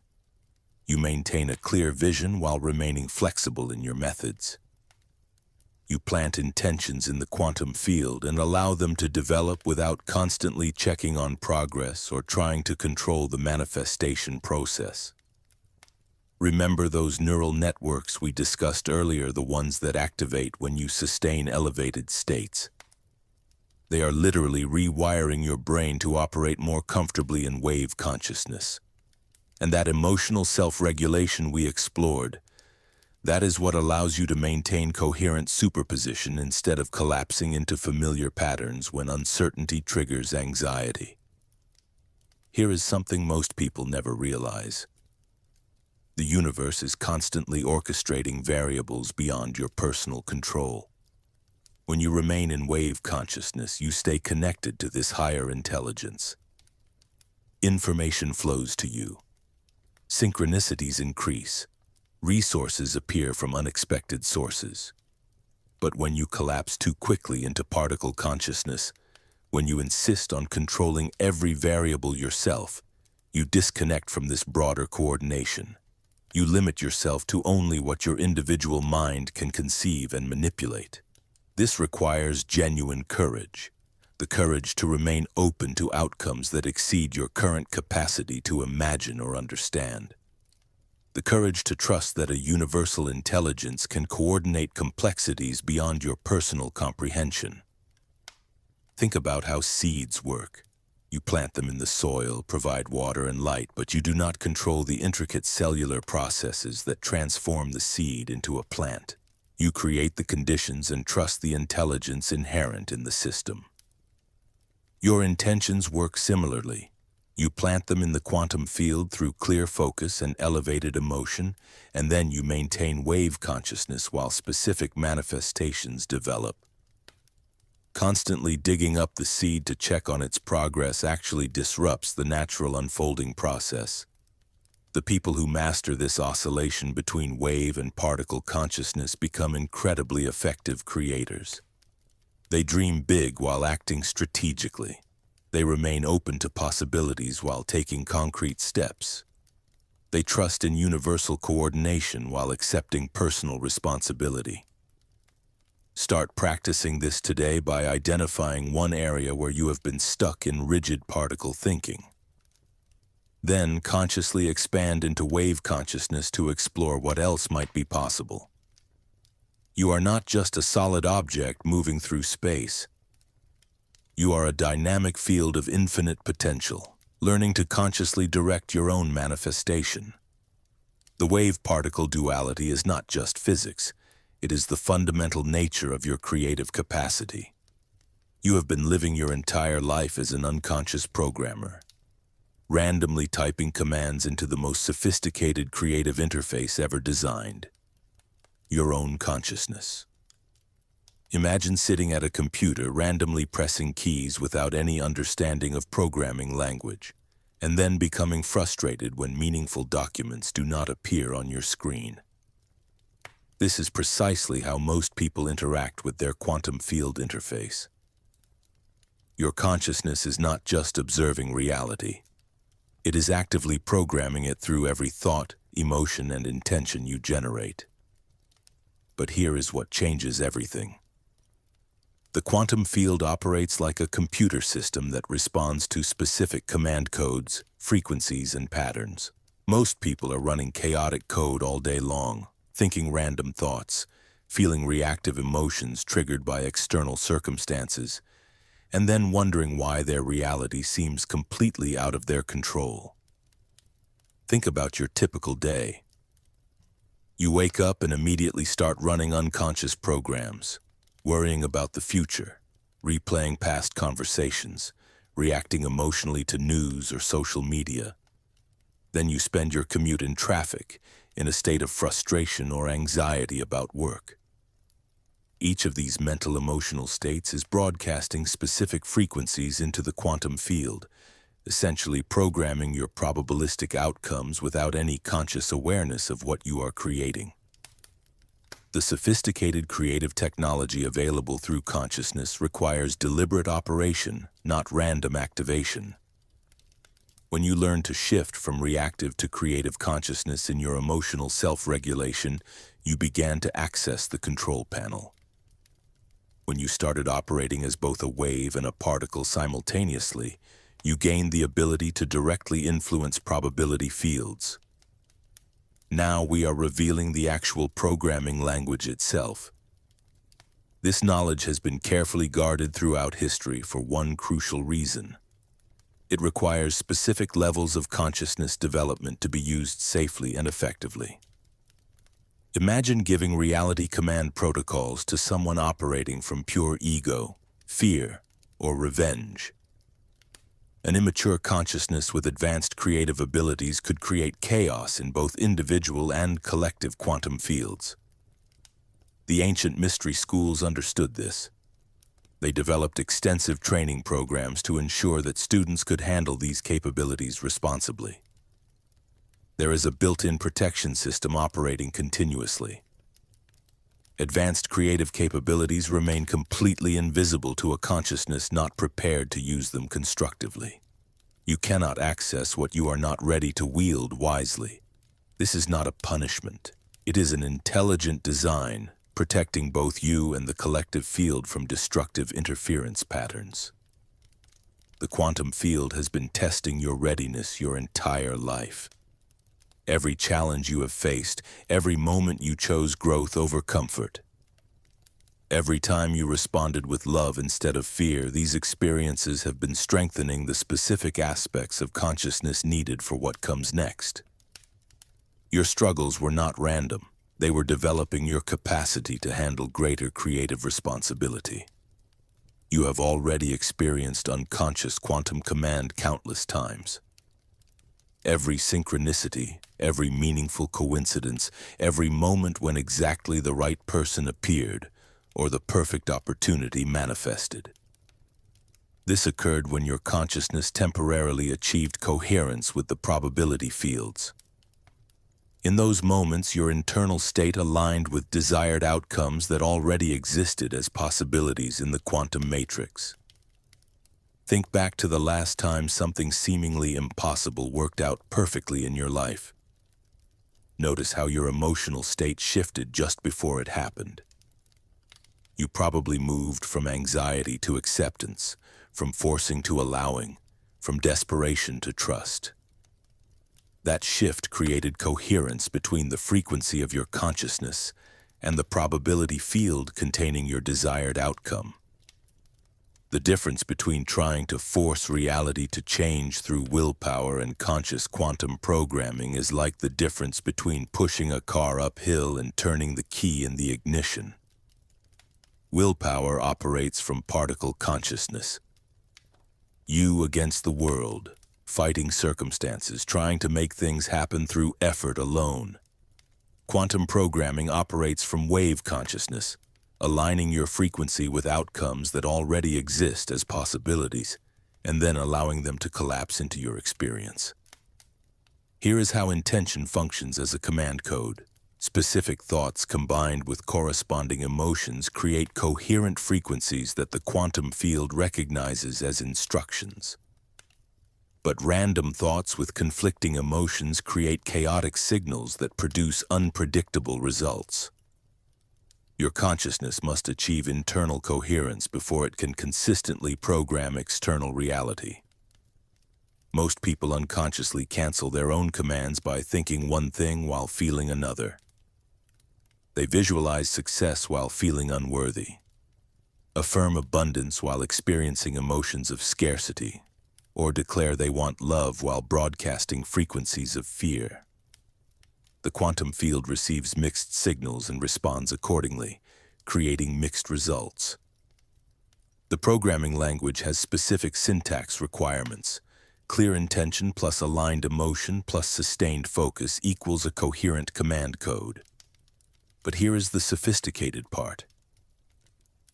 You maintain a clear vision while remaining flexible in your methods. You plant intentions in the quantum field and allow them to develop without constantly checking on progress or trying to control the manifestation process. Remember those neural networks we discussed earlier, the ones that activate when you sustain elevated states. They are literally rewiring your brain to operate more comfortably in wave consciousness. And that emotional self-regulation we explored, that is what allows you to maintain coherent superposition instead of collapsing into familiar patterns when uncertainty triggers anxiety. Here is something most people never realize. The universe is constantly orchestrating variables beyond your personal control. When you remain in wave consciousness, you stay connected to this higher intelligence. Information flows to you. Synchronicities increase. Resources appear from unexpected sources. But when you collapse too quickly into particle consciousness, When you insist on controlling every variable yourself, you disconnect from this broader coordination. You limit yourself to only what your individual mind can conceive and manipulate. This requires genuine courage, the courage to remain open to outcomes that exceed your current capacity to imagine or understand. The courage to trust that a universal intelligence can coordinate complexities beyond your personal comprehension. Think about how seeds work. You plant them in the soil, provide water and light, but you do not control the intricate cellular processes that transform the seed into a plant. You create the conditions and trust the intelligence inherent in the system. Your intentions work similarly. You plant them in the quantum field through clear focus and elevated emotion, and then you maintain wave consciousness while specific manifestations develop. Constantly digging up the seed to check on its progress actually disrupts the natural unfolding process. The people who master this oscillation between wave and particle consciousness become incredibly effective creators. They dream big while acting strategically. They remain open to possibilities while taking concrete steps. They trust in universal coordination while accepting personal responsibility. Start practicing this today by identifying one area where you have been stuck in rigid particle thinking. Then consciously expand into wave consciousness to explore what else might be possible. You are not just a solid object moving through space. You are a dynamic field of infinite potential, learning to consciously direct your own manifestation. The wave-particle duality is not just physics. It is the fundamental nature of your creative capacity. You have been living your entire life as an unconscious programmer, randomly typing commands into the most sophisticated creative interface ever designed, your own consciousness. Imagine sitting at a computer randomly pressing keys without any understanding of programming language, and then becoming frustrated when meaningful documents do not appear on your screen. This is precisely how most people interact with their quantum field interface. Your consciousness is not just observing reality. It is actively programming it through every thought, emotion, and intention you generate. But here is what changes everything. The quantum field operates like a computer system that responds to specific command codes, frequencies, and patterns. Most people are running chaotic code all day long, thinking random thoughts, feeling reactive emotions triggered by external circumstances, and then wondering why their reality seems completely out of their control. Think about your typical day. You wake up and immediately start running unconscious programs, worrying about the future, replaying past conversations, reacting emotionally to news or social media. Then you spend your commute in traffic, in a state of frustration or anxiety about work. Each of these mental emotional states is broadcasting specific frequencies into the quantum field, essentially programming your probabilistic outcomes without any conscious awareness of what you are creating. The sophisticated creative technology available through consciousness requires deliberate operation, not random activation. When you learn to shift from reactive to creative consciousness in your emotional self-regulation, you began to access the control panel. When you started operating as both a wave and a particle simultaneously, you gained the ability to directly influence probability fields. Now we are revealing the actual programming language itself. This knowledge has been carefully guarded throughout history for one crucial reason. It requires specific levels of consciousness development to be used safely and effectively. Imagine giving reality command protocols to someone operating from pure ego, fear, or revenge. An immature consciousness with advanced creative abilities could create chaos in both individual and collective quantum fields. The ancient mystery schools understood this. They developed extensive training programs to ensure that students could handle these capabilities responsibly. There is a built-in protection system operating continuously. Advanced creative capabilities remain completely invisible to a consciousness not prepared to use them constructively. You cannot access what you are not ready to wield wisely. This is not a punishment. It is an intelligent design, protecting both you and the collective field from destructive interference patterns. The quantum field has been testing your readiness your entire life. Every challenge you have faced, every moment you chose growth over comfort. Every time you responded with love instead of fear, these experiences have been strengthening the specific aspects of consciousness needed for what comes next. Your struggles were not random. They were developing your capacity to handle greater creative responsibility. You have already experienced unconscious quantum command countless times. Every synchronicity, every meaningful coincidence, every moment when exactly the right person appeared, or the perfect opportunity manifested. This occurred when your consciousness temporarily achieved coherence with the probability fields. In those moments, your internal state aligned with desired outcomes that already existed as possibilities in the quantum matrix. Think back to the last time something seemingly impossible worked out perfectly in your life. Notice how your emotional state shifted just before it happened. You probably moved from anxiety to acceptance, from forcing to allowing, from desperation to trust. That shift created coherence between the frequency of your consciousness and the probability field containing your desired outcome. The difference between trying to force reality to change through willpower and conscious quantum programming is like the difference between pushing a car uphill and turning the key in the ignition. Willpower operates from particle consciousness. You against the world, fighting circumstances, trying to make things happen through effort alone. Quantum programming operates from wave consciousness, aligning your frequency with outcomes that already exist as possibilities, and then allowing them to collapse into your experience. Here is how intention functions as a command code. Specific thoughts combined with corresponding emotions create coherent frequencies that the quantum field recognizes as instructions. But random thoughts with conflicting emotions create chaotic signals that produce unpredictable results. Your consciousness must achieve internal coherence before it can consistently program external reality. Most people unconsciously cancel their own commands by thinking one thing while feeling another. They visualize success while feeling unworthy, affirm abundance while experiencing emotions of scarcity, or declare they want love while broadcasting frequencies of fear. The quantum field receives mixed signals and responds accordingly, creating mixed results. The programming language has specific syntax requirements. Clear intention plus aligned emotion plus sustained focus equals a coherent command code. But here is the sophisticated part.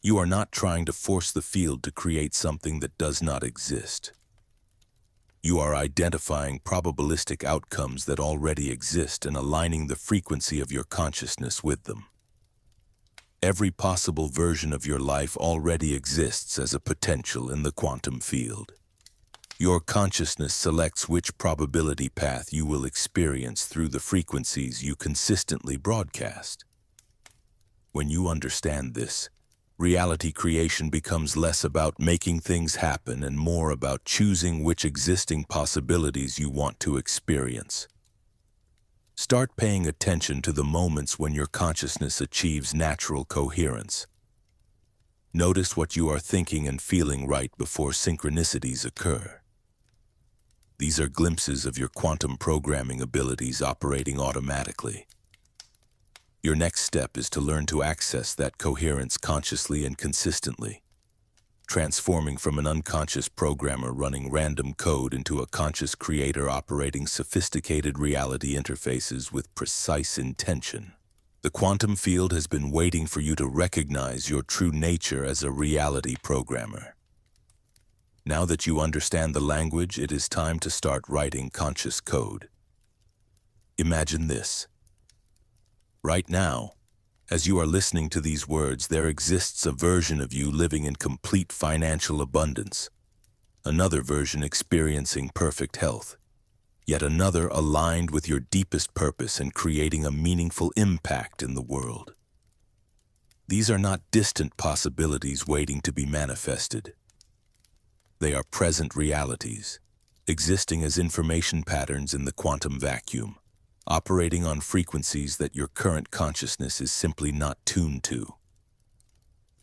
You are not trying to force the field to create something that does not exist. You are identifying probabilistic outcomes that already exist and aligning the frequency of your consciousness with them. Every possible version of your life already exists as a potential in the quantum field. Your consciousness selects which probability path you will experience through the frequencies you consistently broadcast. When you understand this, reality creation becomes less about making things happen and more about choosing which existing possibilities you want to experience. Start paying attention to the moments when your consciousness achieves natural coherence. Notice what you are thinking and feeling right before synchronicities occur. These are glimpses of your quantum programming abilities operating automatically. Your next step is to learn to access that coherence consciously and consistently, transforming from an unconscious programmer running random code into a conscious creator operating sophisticated reality interfaces with precise intention. The quantum field has been waiting for you to recognize your true nature as a reality programmer. Now that you understand the language, it is time to start writing conscious code. Imagine this. Right now, As you are listening to these words, there exists a version of you living in complete financial abundance, another version experiencing perfect health, yet another aligned with your deepest purpose and creating a meaningful impact in the world. These are not distant possibilities waiting to be manifested. They are present realities, existing as information patterns in the quantum vacuum, operating on frequencies that your current consciousness is simply not tuned to.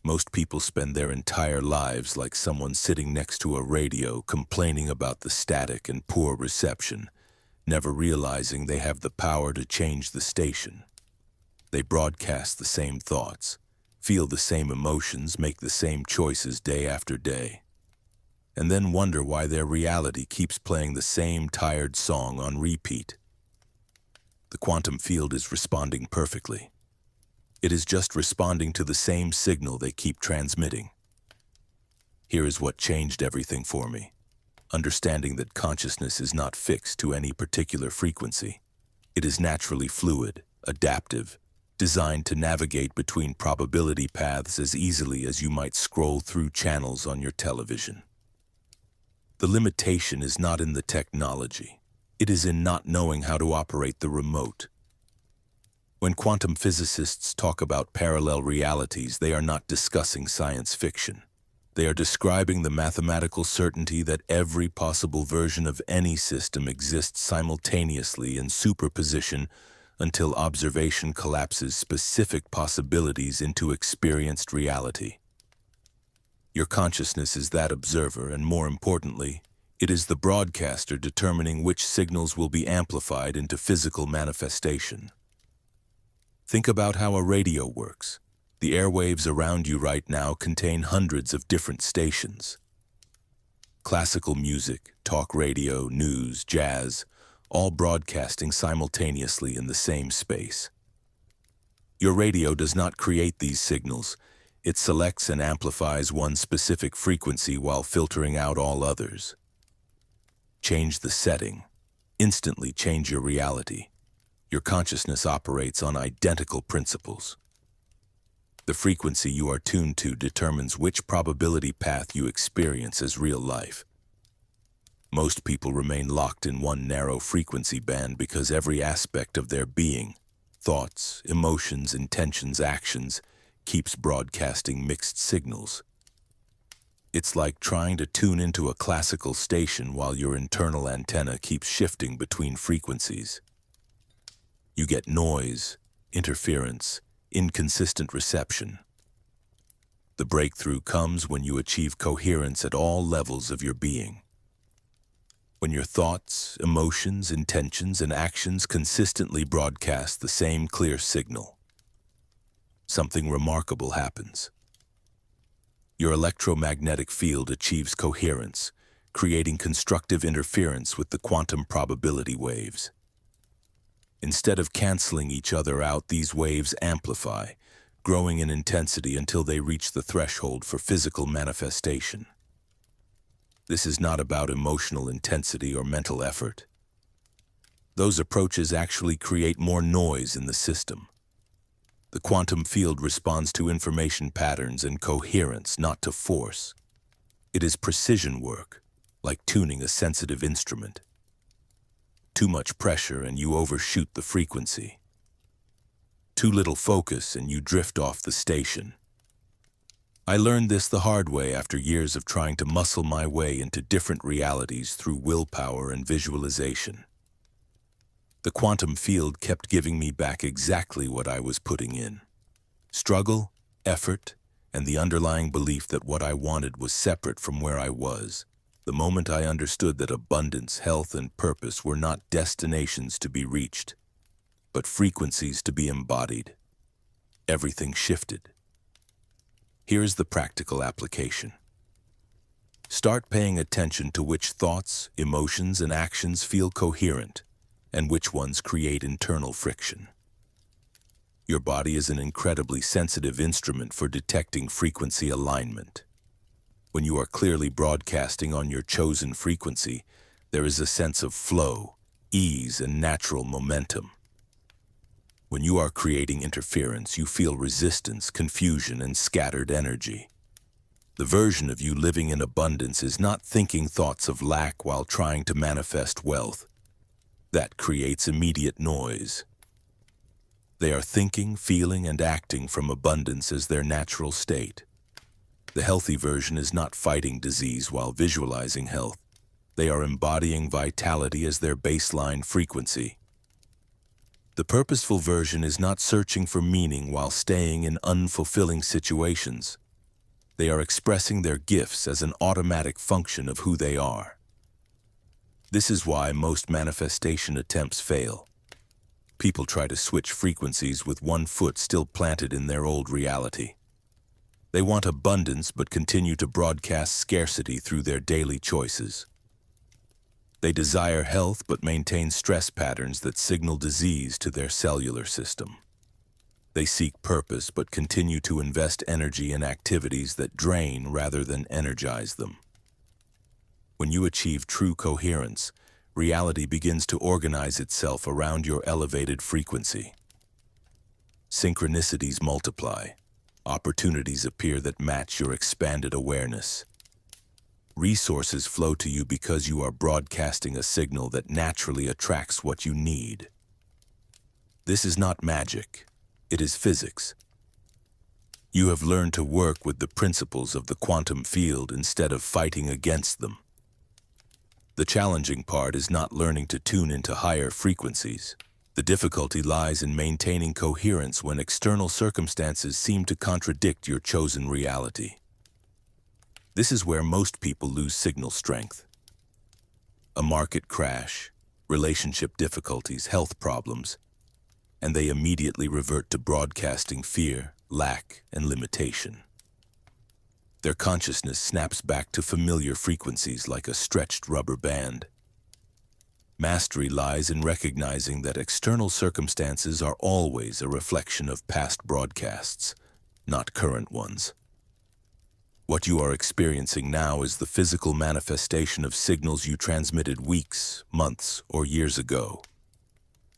Most people spend their entire lives like someone sitting next to a radio complaining about the static and poor reception, never realizing they have the power to change the station. They broadcast the same thoughts, feel the same emotions, make the same choices day after day, and then wonder why their reality keeps playing the same tired song on repeat. The quantum field is responding perfectly. It is just responding to the same signal they keep transmitting. Here is what changed everything for me. Understanding that consciousness is not fixed to any particular frequency. It is naturally fluid, adaptive, designed to navigate between probability paths as easily as you might scroll through channels on your television. The limitation is not in the technology. It is in not knowing how to operate the remote. When quantum physicists talk about parallel realities, they are not discussing science fiction. They are describing the mathematical certainty that every possible version of any system exists simultaneously in superposition until observation collapses specific possibilities into experienced reality. Your consciousness is that observer, and more importantly, it is the broadcaster determining which signals will be amplified into physical manifestation. Think about how a radio works. The airwaves around you right now contain hundreds of different stations. Classical music, talk radio, news, jazz, all broadcasting simultaneously in the same space. Your radio does not create these signals. It selects and amplifies one specific frequency while filtering out all others. Change the setting. Instantly change your reality. Your consciousness operates on identical principles. The frequency you are tuned to determines which probability path you experience as real life. Most people remain locked in one narrow frequency band because every aspect of their being, thoughts, emotions, intentions, actions, keeps broadcasting mixed signals. It's like trying to tune into a classical station while your internal antenna keeps shifting between frequencies. You get noise, interference, inconsistent reception. The breakthrough comes when you achieve coherence at all levels of your being. When your thoughts, emotions, intentions, and actions consistently broadcast the same clear signal, something remarkable happens. Your electromagnetic field achieves coherence, creating constructive interference with the quantum probability waves. Instead of canceling each other out, these waves amplify, growing in intensity until they reach the threshold for physical manifestation. This is not about emotional intensity or mental effort. Those approaches actually create more noise in the system. The quantum field responds to information patterns and coherence, not to force. It is precision work, like tuning a sensitive instrument. Too much pressure and you overshoot the frequency. Too little focus and you drift off the station. I learned this the hard way after years of trying to muscle my way into different realities through willpower and visualization. The quantum field kept giving me back exactly what I was putting in. Struggle, effort, and the underlying belief that what I wanted was separate from where I was. The moment I understood that abundance, health, and purpose were not destinations to be reached, but frequencies to be embodied, everything shifted. Here is the practical application. Start paying attention to which thoughts, emotions, and actions feel coherent, and which ones create internal friction. Your body is an incredibly sensitive instrument for detecting frequency alignment. When you are clearly broadcasting on your chosen frequency, there is a sense of flow, ease, and natural momentum. When you are creating interference, you feel resistance, confusion, and scattered energy. The version of you living in abundance is not thinking thoughts of lack while trying to manifest wealth. That creates immediate noise. They are thinking, feeling, and acting from abundance as their natural state. The healthy version is not fighting disease while visualizing health. They are embodying vitality as their baseline frequency. The purposeful version is not searching for meaning while staying in unfulfilling situations. They are expressing their gifts as an automatic function of who they are. This is why most manifestation attempts fail. People try to switch frequencies with one foot still planted in their old reality. They want abundance but continue to broadcast scarcity through their daily choices. They desire health but maintain stress patterns that signal disease to their cellular system. They seek purpose but continue to invest energy in activities that drain rather than energize them. When you achieve true coherence, reality begins to organize itself around your elevated frequency. Synchronicities multiply. Opportunities appear that match your expanded awareness. Resources flow to you because you are broadcasting a signal that naturally attracts what you need. This is not magic. It is physics. You have learned to work with the principles of the quantum field instead of fighting against them. The challenging part is not learning to tune into higher frequencies. The difficulty lies in maintaining coherence when external circumstances seem to contradict your chosen reality. This is where most people lose signal strength. A market crash, relationship difficulties, health problems, and they immediately revert to broadcasting fear, lack, and limitation. Their consciousness snaps back to familiar frequencies like a stretched rubber band. Mastery lies in recognizing that external circumstances are always a reflection of past broadcasts, not current ones. What you are experiencing now is the physical manifestation of signals you transmitted weeks, months, or years ago.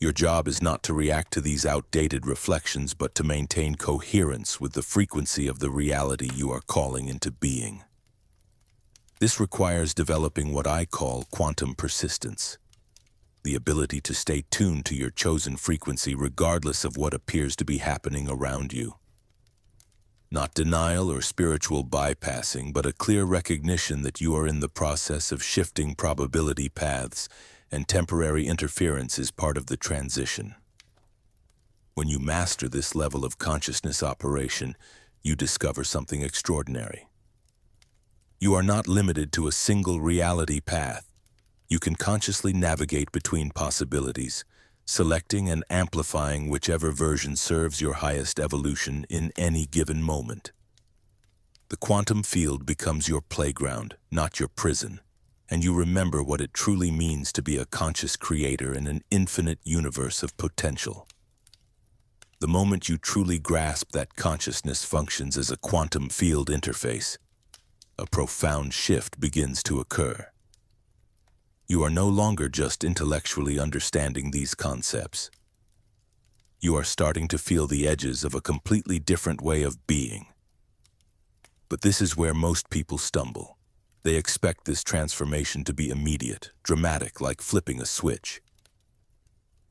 Your job is not to react to these outdated reflections, but to maintain coherence with the frequency of the reality you are calling into being. This requires developing what I call quantum persistence, the ability to stay tuned to your chosen frequency regardless of what appears to be happening around you. Not denial or spiritual bypassing, but a clear recognition that you are in the process of shifting probability paths, and temporary interference is part of the transition. When you master this level of consciousness operation, you discover something extraordinary. You are not limited to a single reality path. You can consciously navigate between possibilities, selecting and amplifying whichever version serves your highest evolution in any given moment. The quantum field becomes your playground, not your prison, and you remember what it truly means to be a conscious creator in an infinite universe of potential. The moment you truly grasp that consciousness functions as a quantum field interface, a profound shift begins to occur. You are no longer just intellectually understanding these concepts. You are starting to feel the edges of a completely different way of being. But this is where most people stumble. They expect this transformation to be immediate, dramatic, like flipping a switch.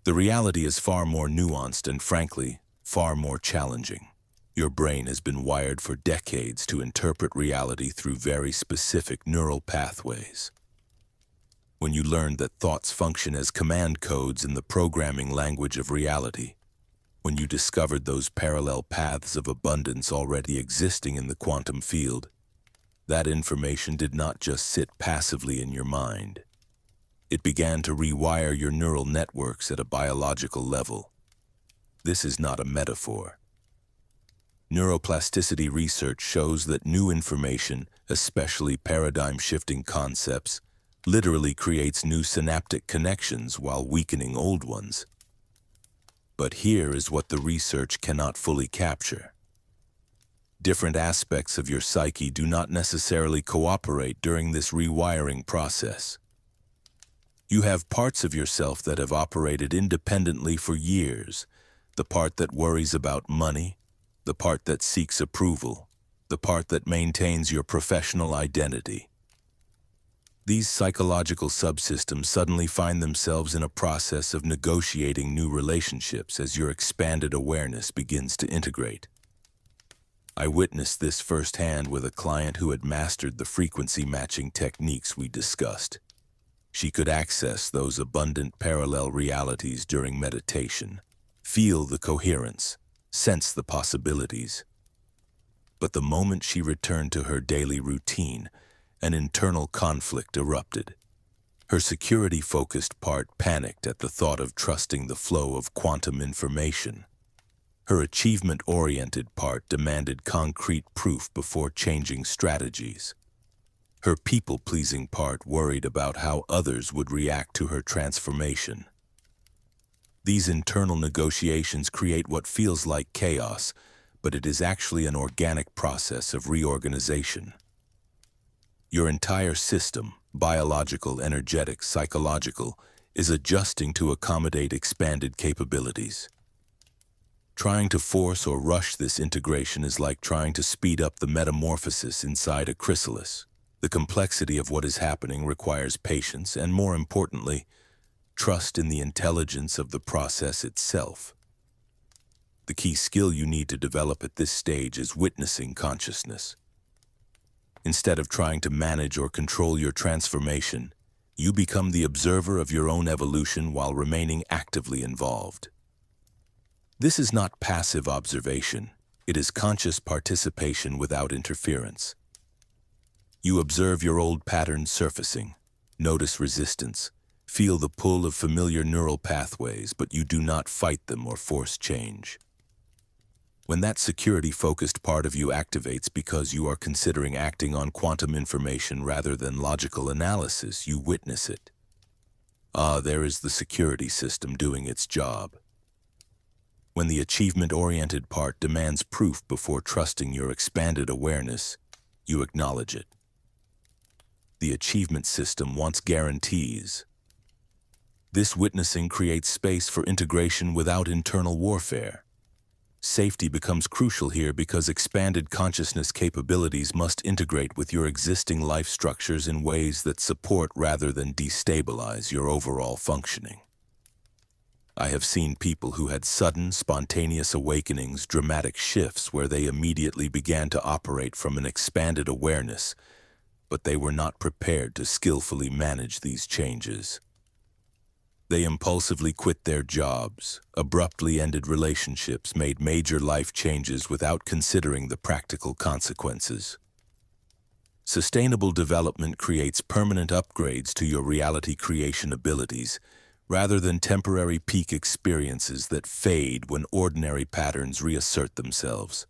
The reality is far more nuanced and, frankly, far more challenging. Your brain has been wired for decades to interpret reality through very specific neural pathways. When you learned that thoughts function as command codes in the programming language of reality, when you discovered those parallel paths of abundance already existing in the quantum field, that information did not just sit passively in your mind. It began to rewire your neural networks at a biological level. This is not a metaphor. Neuroplasticity research shows that new information, especially paradigm-shifting concepts, literally creates new synaptic connections while weakening old ones. But here is what the research cannot fully capture. Different aspects of your psyche do not necessarily cooperate during this rewiring process. You have parts of yourself that have operated independently for years, the part that worries about money, the part that seeks approval, the part that maintains your professional identity. These psychological subsystems suddenly find themselves in a process of negotiating new relationships as your expanded awareness begins to integrate. I witnessed this firsthand with a client who had mastered the frequency matching techniques we discussed. She could access those abundant parallel realities during meditation, feel the coherence, sense the possibilities. But the moment she returned to her daily routine, an internal conflict erupted. Her security-focused part panicked at the thought of trusting the flow of quantum information. Her achievement-oriented part demanded concrete proof before changing strategies. Her people-pleasing part worried about how others would react to her transformation. These internal negotiations create what feels like chaos, but it is actually an organic process of reorganization. Your entire system, biological, energetic, psychological, is adjusting to accommodate expanded capabilities. Trying to force or rush this integration is like trying to speed up the metamorphosis inside a chrysalis. The complexity of what is happening requires patience and, more importantly, trust in the intelligence of the process itself. The key skill you need to develop at this stage is witnessing consciousness. Instead of trying to manage or control your transformation, you become the observer of your own evolution while remaining actively involved. This is not passive observation, it is conscious participation without interference. You observe your old patterns surfacing, notice resistance, feel the pull of familiar neural pathways, but you do not fight them or force change. When that security-focused part of you activates because you are considering acting on quantum information rather than logical analysis, you witness it. Ah, there is the security system doing its job. When the achievement-oriented part demands proof before trusting your expanded awareness, you acknowledge it. The achievement system wants guarantees. This witnessing creates space for integration without internal warfare. Safety becomes crucial here because expanded consciousness capabilities must integrate with your existing life structures in ways that support rather than destabilize your overall functioning. I have seen people who had sudden, spontaneous awakenings, dramatic shifts where they immediately began to operate from an expanded awareness, but they were not prepared to skillfully manage these changes. They impulsively quit their jobs, abruptly ended relationships, made major life changes without considering the practical consequences. Sustainable development creates permanent upgrades to your reality creation abilities, rather than temporary peak experiences that fade when ordinary patterns reassert themselves.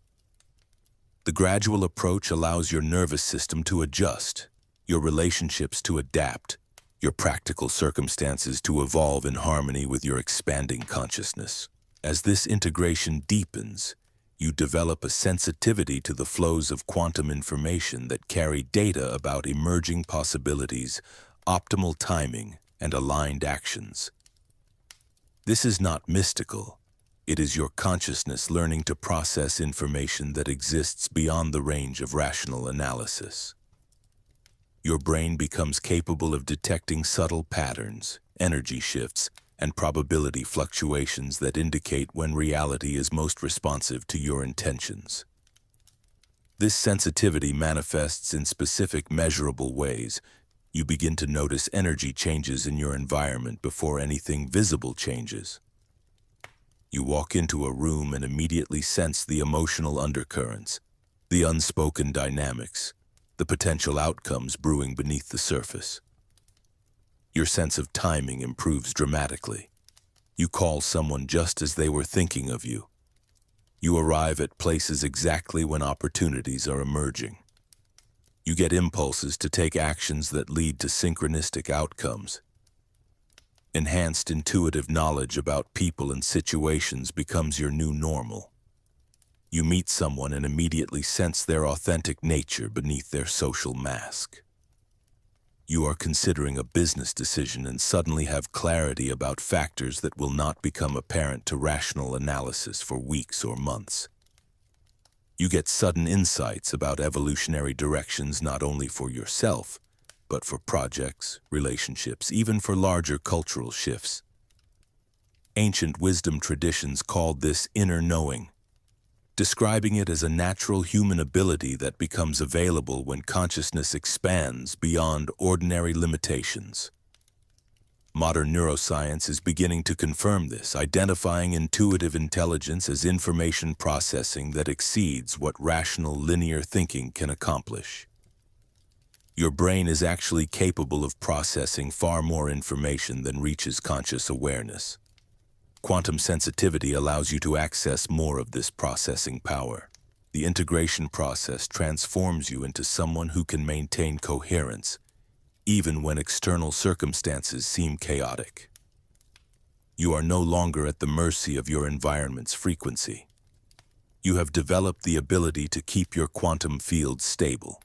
The gradual approach allows your nervous system to adjust, your relationships to adapt, your practical circumstances to evolve in harmony with your expanding consciousness. As this integration deepens, you develop a sensitivity to the flows of quantum information that carry data about emerging possibilities, optimal timing, and aligned actions. This is not mystical. It is your consciousness learning to process information that exists beyond the range of rational analysis. Your brain becomes capable of detecting subtle patterns, energy shifts, and probability fluctuations that indicate when reality is most responsive to your intentions. This sensitivity manifests in specific, measurable ways. You begin to notice energy changes in your environment before anything visible changes. You walk into a room and immediately sense the emotional undercurrents, the unspoken dynamics, the potential outcomes brewing beneath the surface. Your sense of timing improves dramatically. You call someone just as they were thinking of you. You arrive at places exactly when opportunities are emerging. You get impulses to take actions that lead to synchronistic outcomes. Enhanced intuitive knowledge about people and situations becomes your new normal. You meet someone and immediately sense their authentic nature beneath their social mask. You are considering a business decision and suddenly have clarity about factors that will not become apparent to rational analysis for weeks or months. You get sudden insights about evolutionary directions not only for yourself, but for projects, relationships, even for larger cultural shifts. Ancient wisdom traditions called this inner knowing, describing it as a natural human ability that becomes available when consciousness expands beyond ordinary limitations. Modern neuroscience is beginning to confirm this, identifying intuitive intelligence as information processing that exceeds what rational linear thinking can accomplish. Your brain is actually capable of processing far more information than reaches conscious awareness. Quantum sensitivity allows you to access more of this processing power. The integration process transforms you into someone who can maintain coherence, even when external circumstances seem chaotic. You are no longer at the mercy of your environment's frequency. You have developed the ability to keep your quantum field stable,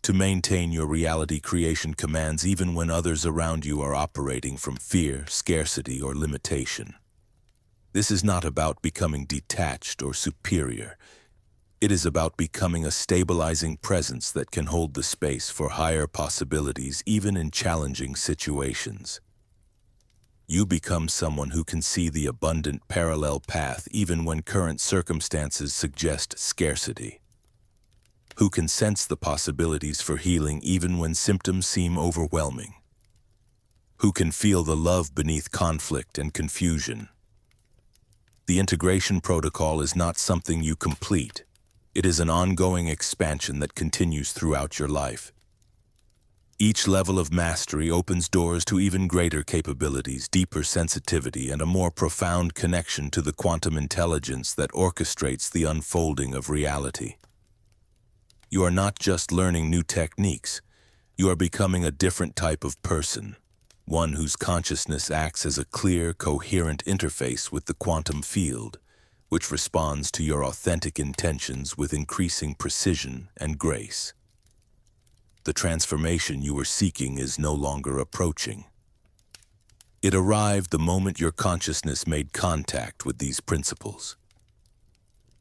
to maintain your reality creation commands even when others around you are operating from fear, scarcity, or limitation. This is not about becoming detached or superior. It is about becoming a stabilizing presence that can hold the space for higher possibilities even in challenging situations. You become someone who can see the abundant parallel path even when current circumstances suggest scarcity, who can sense the possibilities for healing even when symptoms seem overwhelming, who can feel the love beneath conflict and confusion. The integration protocol is not something you complete. It is an ongoing expansion that continues throughout your life. Each level of mastery opens doors to even greater capabilities, deeper sensitivity, and a more profound connection to the quantum intelligence that orchestrates the unfolding of reality. You are not just learning new techniques. You are becoming a different type of person, one whose consciousness acts as a clear, coherent interface with the quantum field, which responds to your authentic intentions with increasing precision and grace. The transformation you were seeking is no longer approaching. It arrived the moment your consciousness made contact with these principles.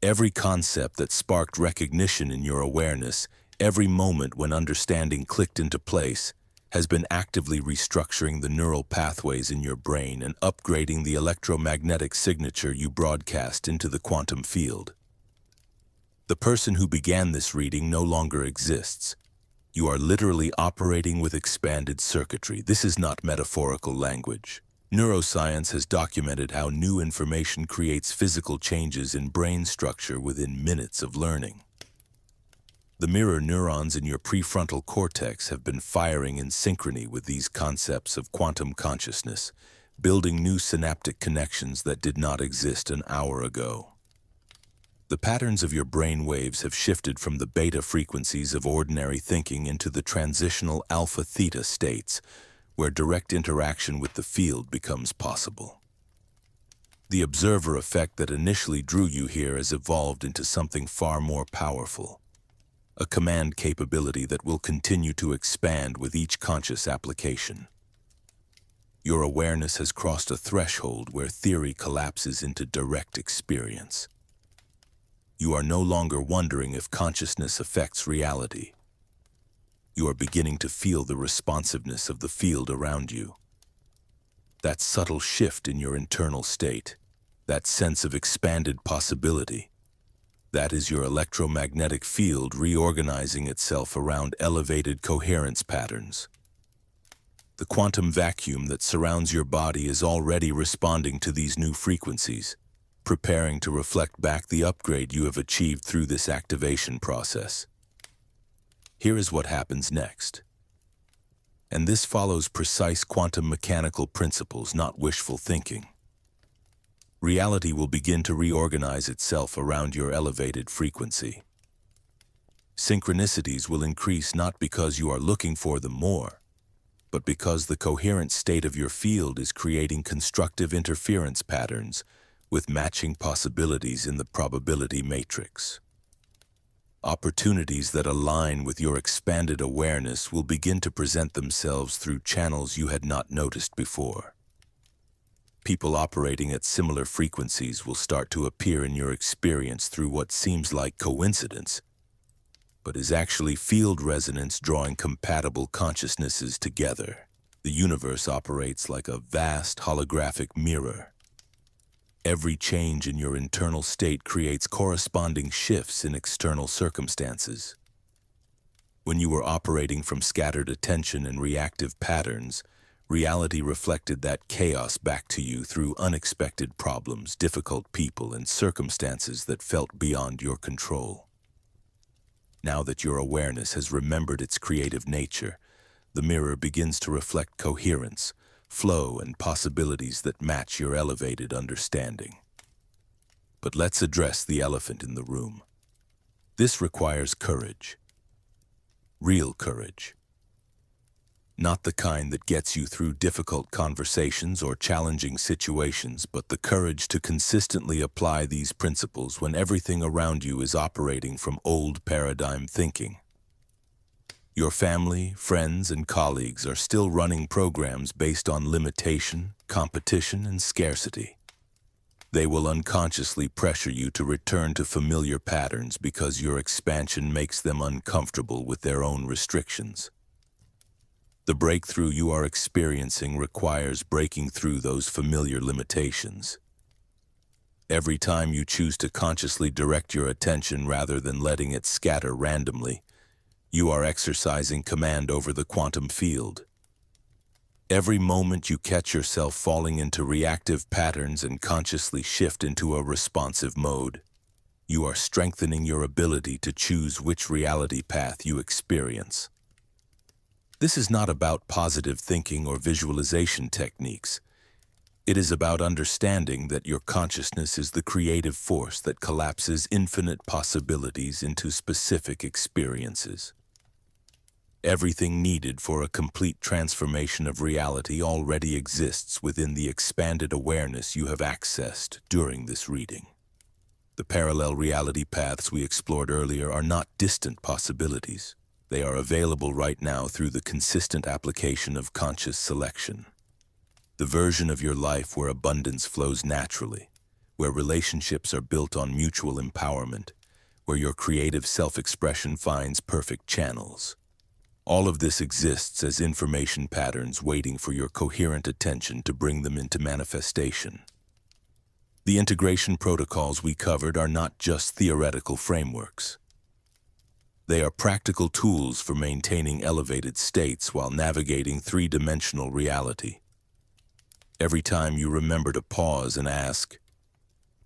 Every concept that sparked recognition in your awareness, every moment when understanding clicked into place, has been actively restructuring the neural pathways in your brain and upgrading the electromagnetic signature you broadcast into the quantum field. The person who began this reading no longer exists. You are literally operating with expanded circuitry. This is not metaphorical language. Neuroscience has documented how new information creates physical changes in brain structure within minutes of learning. The mirror neurons in your prefrontal cortex have been firing in synchrony with these concepts of quantum consciousness, building new synaptic connections that did not exist an hour ago. The patterns of your brain waves have shifted from the beta frequencies of ordinary thinking into the transitional alpha-theta states, where direct interaction with the field becomes possible. The observer effect that initially drew you here has evolved into something far more powerful, a command capability that will continue to expand with each conscious application. Your awareness has crossed a threshold where theory collapses into direct experience. You are no longer wondering if consciousness affects reality. You are beginning to feel the responsiveness of the field around you. That subtle shift in your internal state, that sense of expanded possibility, that is your electromagnetic field reorganizing itself around elevated coherence patterns. The quantum vacuum that surrounds your body is already responding to these new frequencies, preparing to reflect back the upgrade you have achieved through this activation process. Here is what happens next. And this follows precise quantum mechanical principles, not wishful thinking. Reality will begin to reorganize itself around your elevated frequency. Synchronicities will increase not because you are looking for them more, but because the coherent state of your field is creating constructive interference patterns with matching possibilities in the probability matrix. Opportunities that align with your expanded awareness will begin to present themselves through channels you had not noticed before. People operating at similar frequencies will start to appear in your experience through what seems like coincidence, but is actually field resonance drawing compatible consciousnesses together. The universe operates like a vast holographic mirror. Every change in your internal state creates corresponding shifts in external circumstances. When you were operating from scattered attention and reactive patterns, reality reflected that chaos back to you through unexpected problems, difficult people, and circumstances that felt beyond your control. Now that your awareness has remembered its creative nature, the mirror begins to reflect coherence, flow, and possibilities that match your elevated understanding. But let's address the elephant in the room. This requires courage. Real courage. Not the kind that gets you through difficult conversations or challenging situations, but the courage to consistently apply these principles when everything around you is operating from old paradigm thinking. Your family, friends, and colleagues are still running programs based on limitation, competition, and scarcity. They will unconsciously pressure you to return to familiar patterns because your expansion makes them uncomfortable with their own restrictions. The breakthrough you are experiencing requires breaking through those familiar limitations. Every time you choose to consciously direct your attention rather than letting it scatter randomly, you are exercising command over the quantum field. Every moment you catch yourself falling into reactive patterns and consciously shift into a responsive mode, you are strengthening your ability to choose which reality path you experience. This is not about positive thinking or visualization techniques. It is about understanding that your consciousness is the creative force that collapses infinite possibilities into specific experiences. Everything needed for a complete transformation of reality already exists within the expanded awareness you have accessed during this reading. The parallel reality paths we explored earlier are not distant possibilities. They are available right now through the consistent application of conscious selection. The version of your life where abundance flows naturally, where relationships are built on mutual empowerment, where your creative self-expression finds perfect channels. All of this exists as information patterns waiting for your coherent attention to bring them into manifestation. The integration protocols we covered are not just theoretical frameworks. They are practical tools for maintaining elevated states while navigating three-dimensional reality. Every time you remember to pause and ask,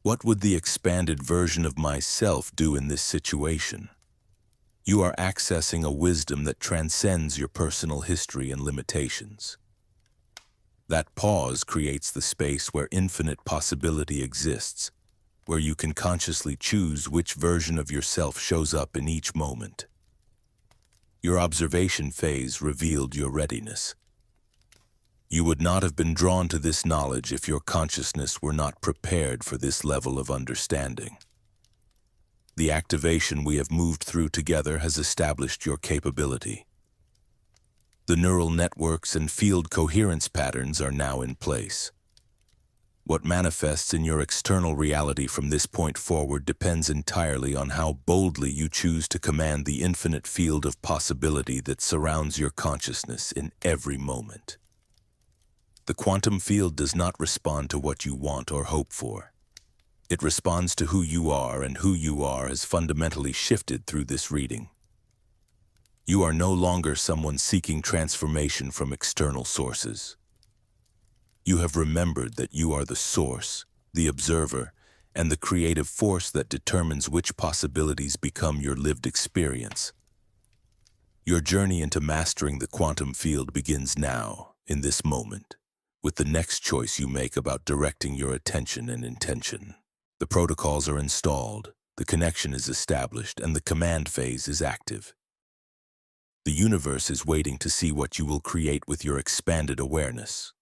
what would the expanded version of myself do in this situation? You are accessing a wisdom that transcends your personal history and limitations. That pause creates the space where infinite possibility exists, where you can consciously choose which version of yourself shows up in each moment. Your observation phase revealed your readiness. You would not have been drawn to this knowledge if your consciousness were not prepared for this level of understanding. The activation we have moved through together has established your capability. The neural networks and field coherence patterns are now in place. What manifests in your external reality from this point forward depends entirely on how boldly you choose to command the infinite field of possibility that surrounds your consciousness in every moment. The quantum field does not respond to what you want or hope for. It responds to who you are, and who you are has fundamentally shifted through this reading. You are no longer someone seeking transformation from external sources. You have remembered that you are the source, the observer, and the creative force that determines which possibilities become your lived experience. Your journey into mastering the quantum field begins now, in this moment, with the next choice you make about directing your attention and intention. The protocols are installed, the connection is established, and the command phase is active. The universe is waiting to see what you will create with your expanded awareness.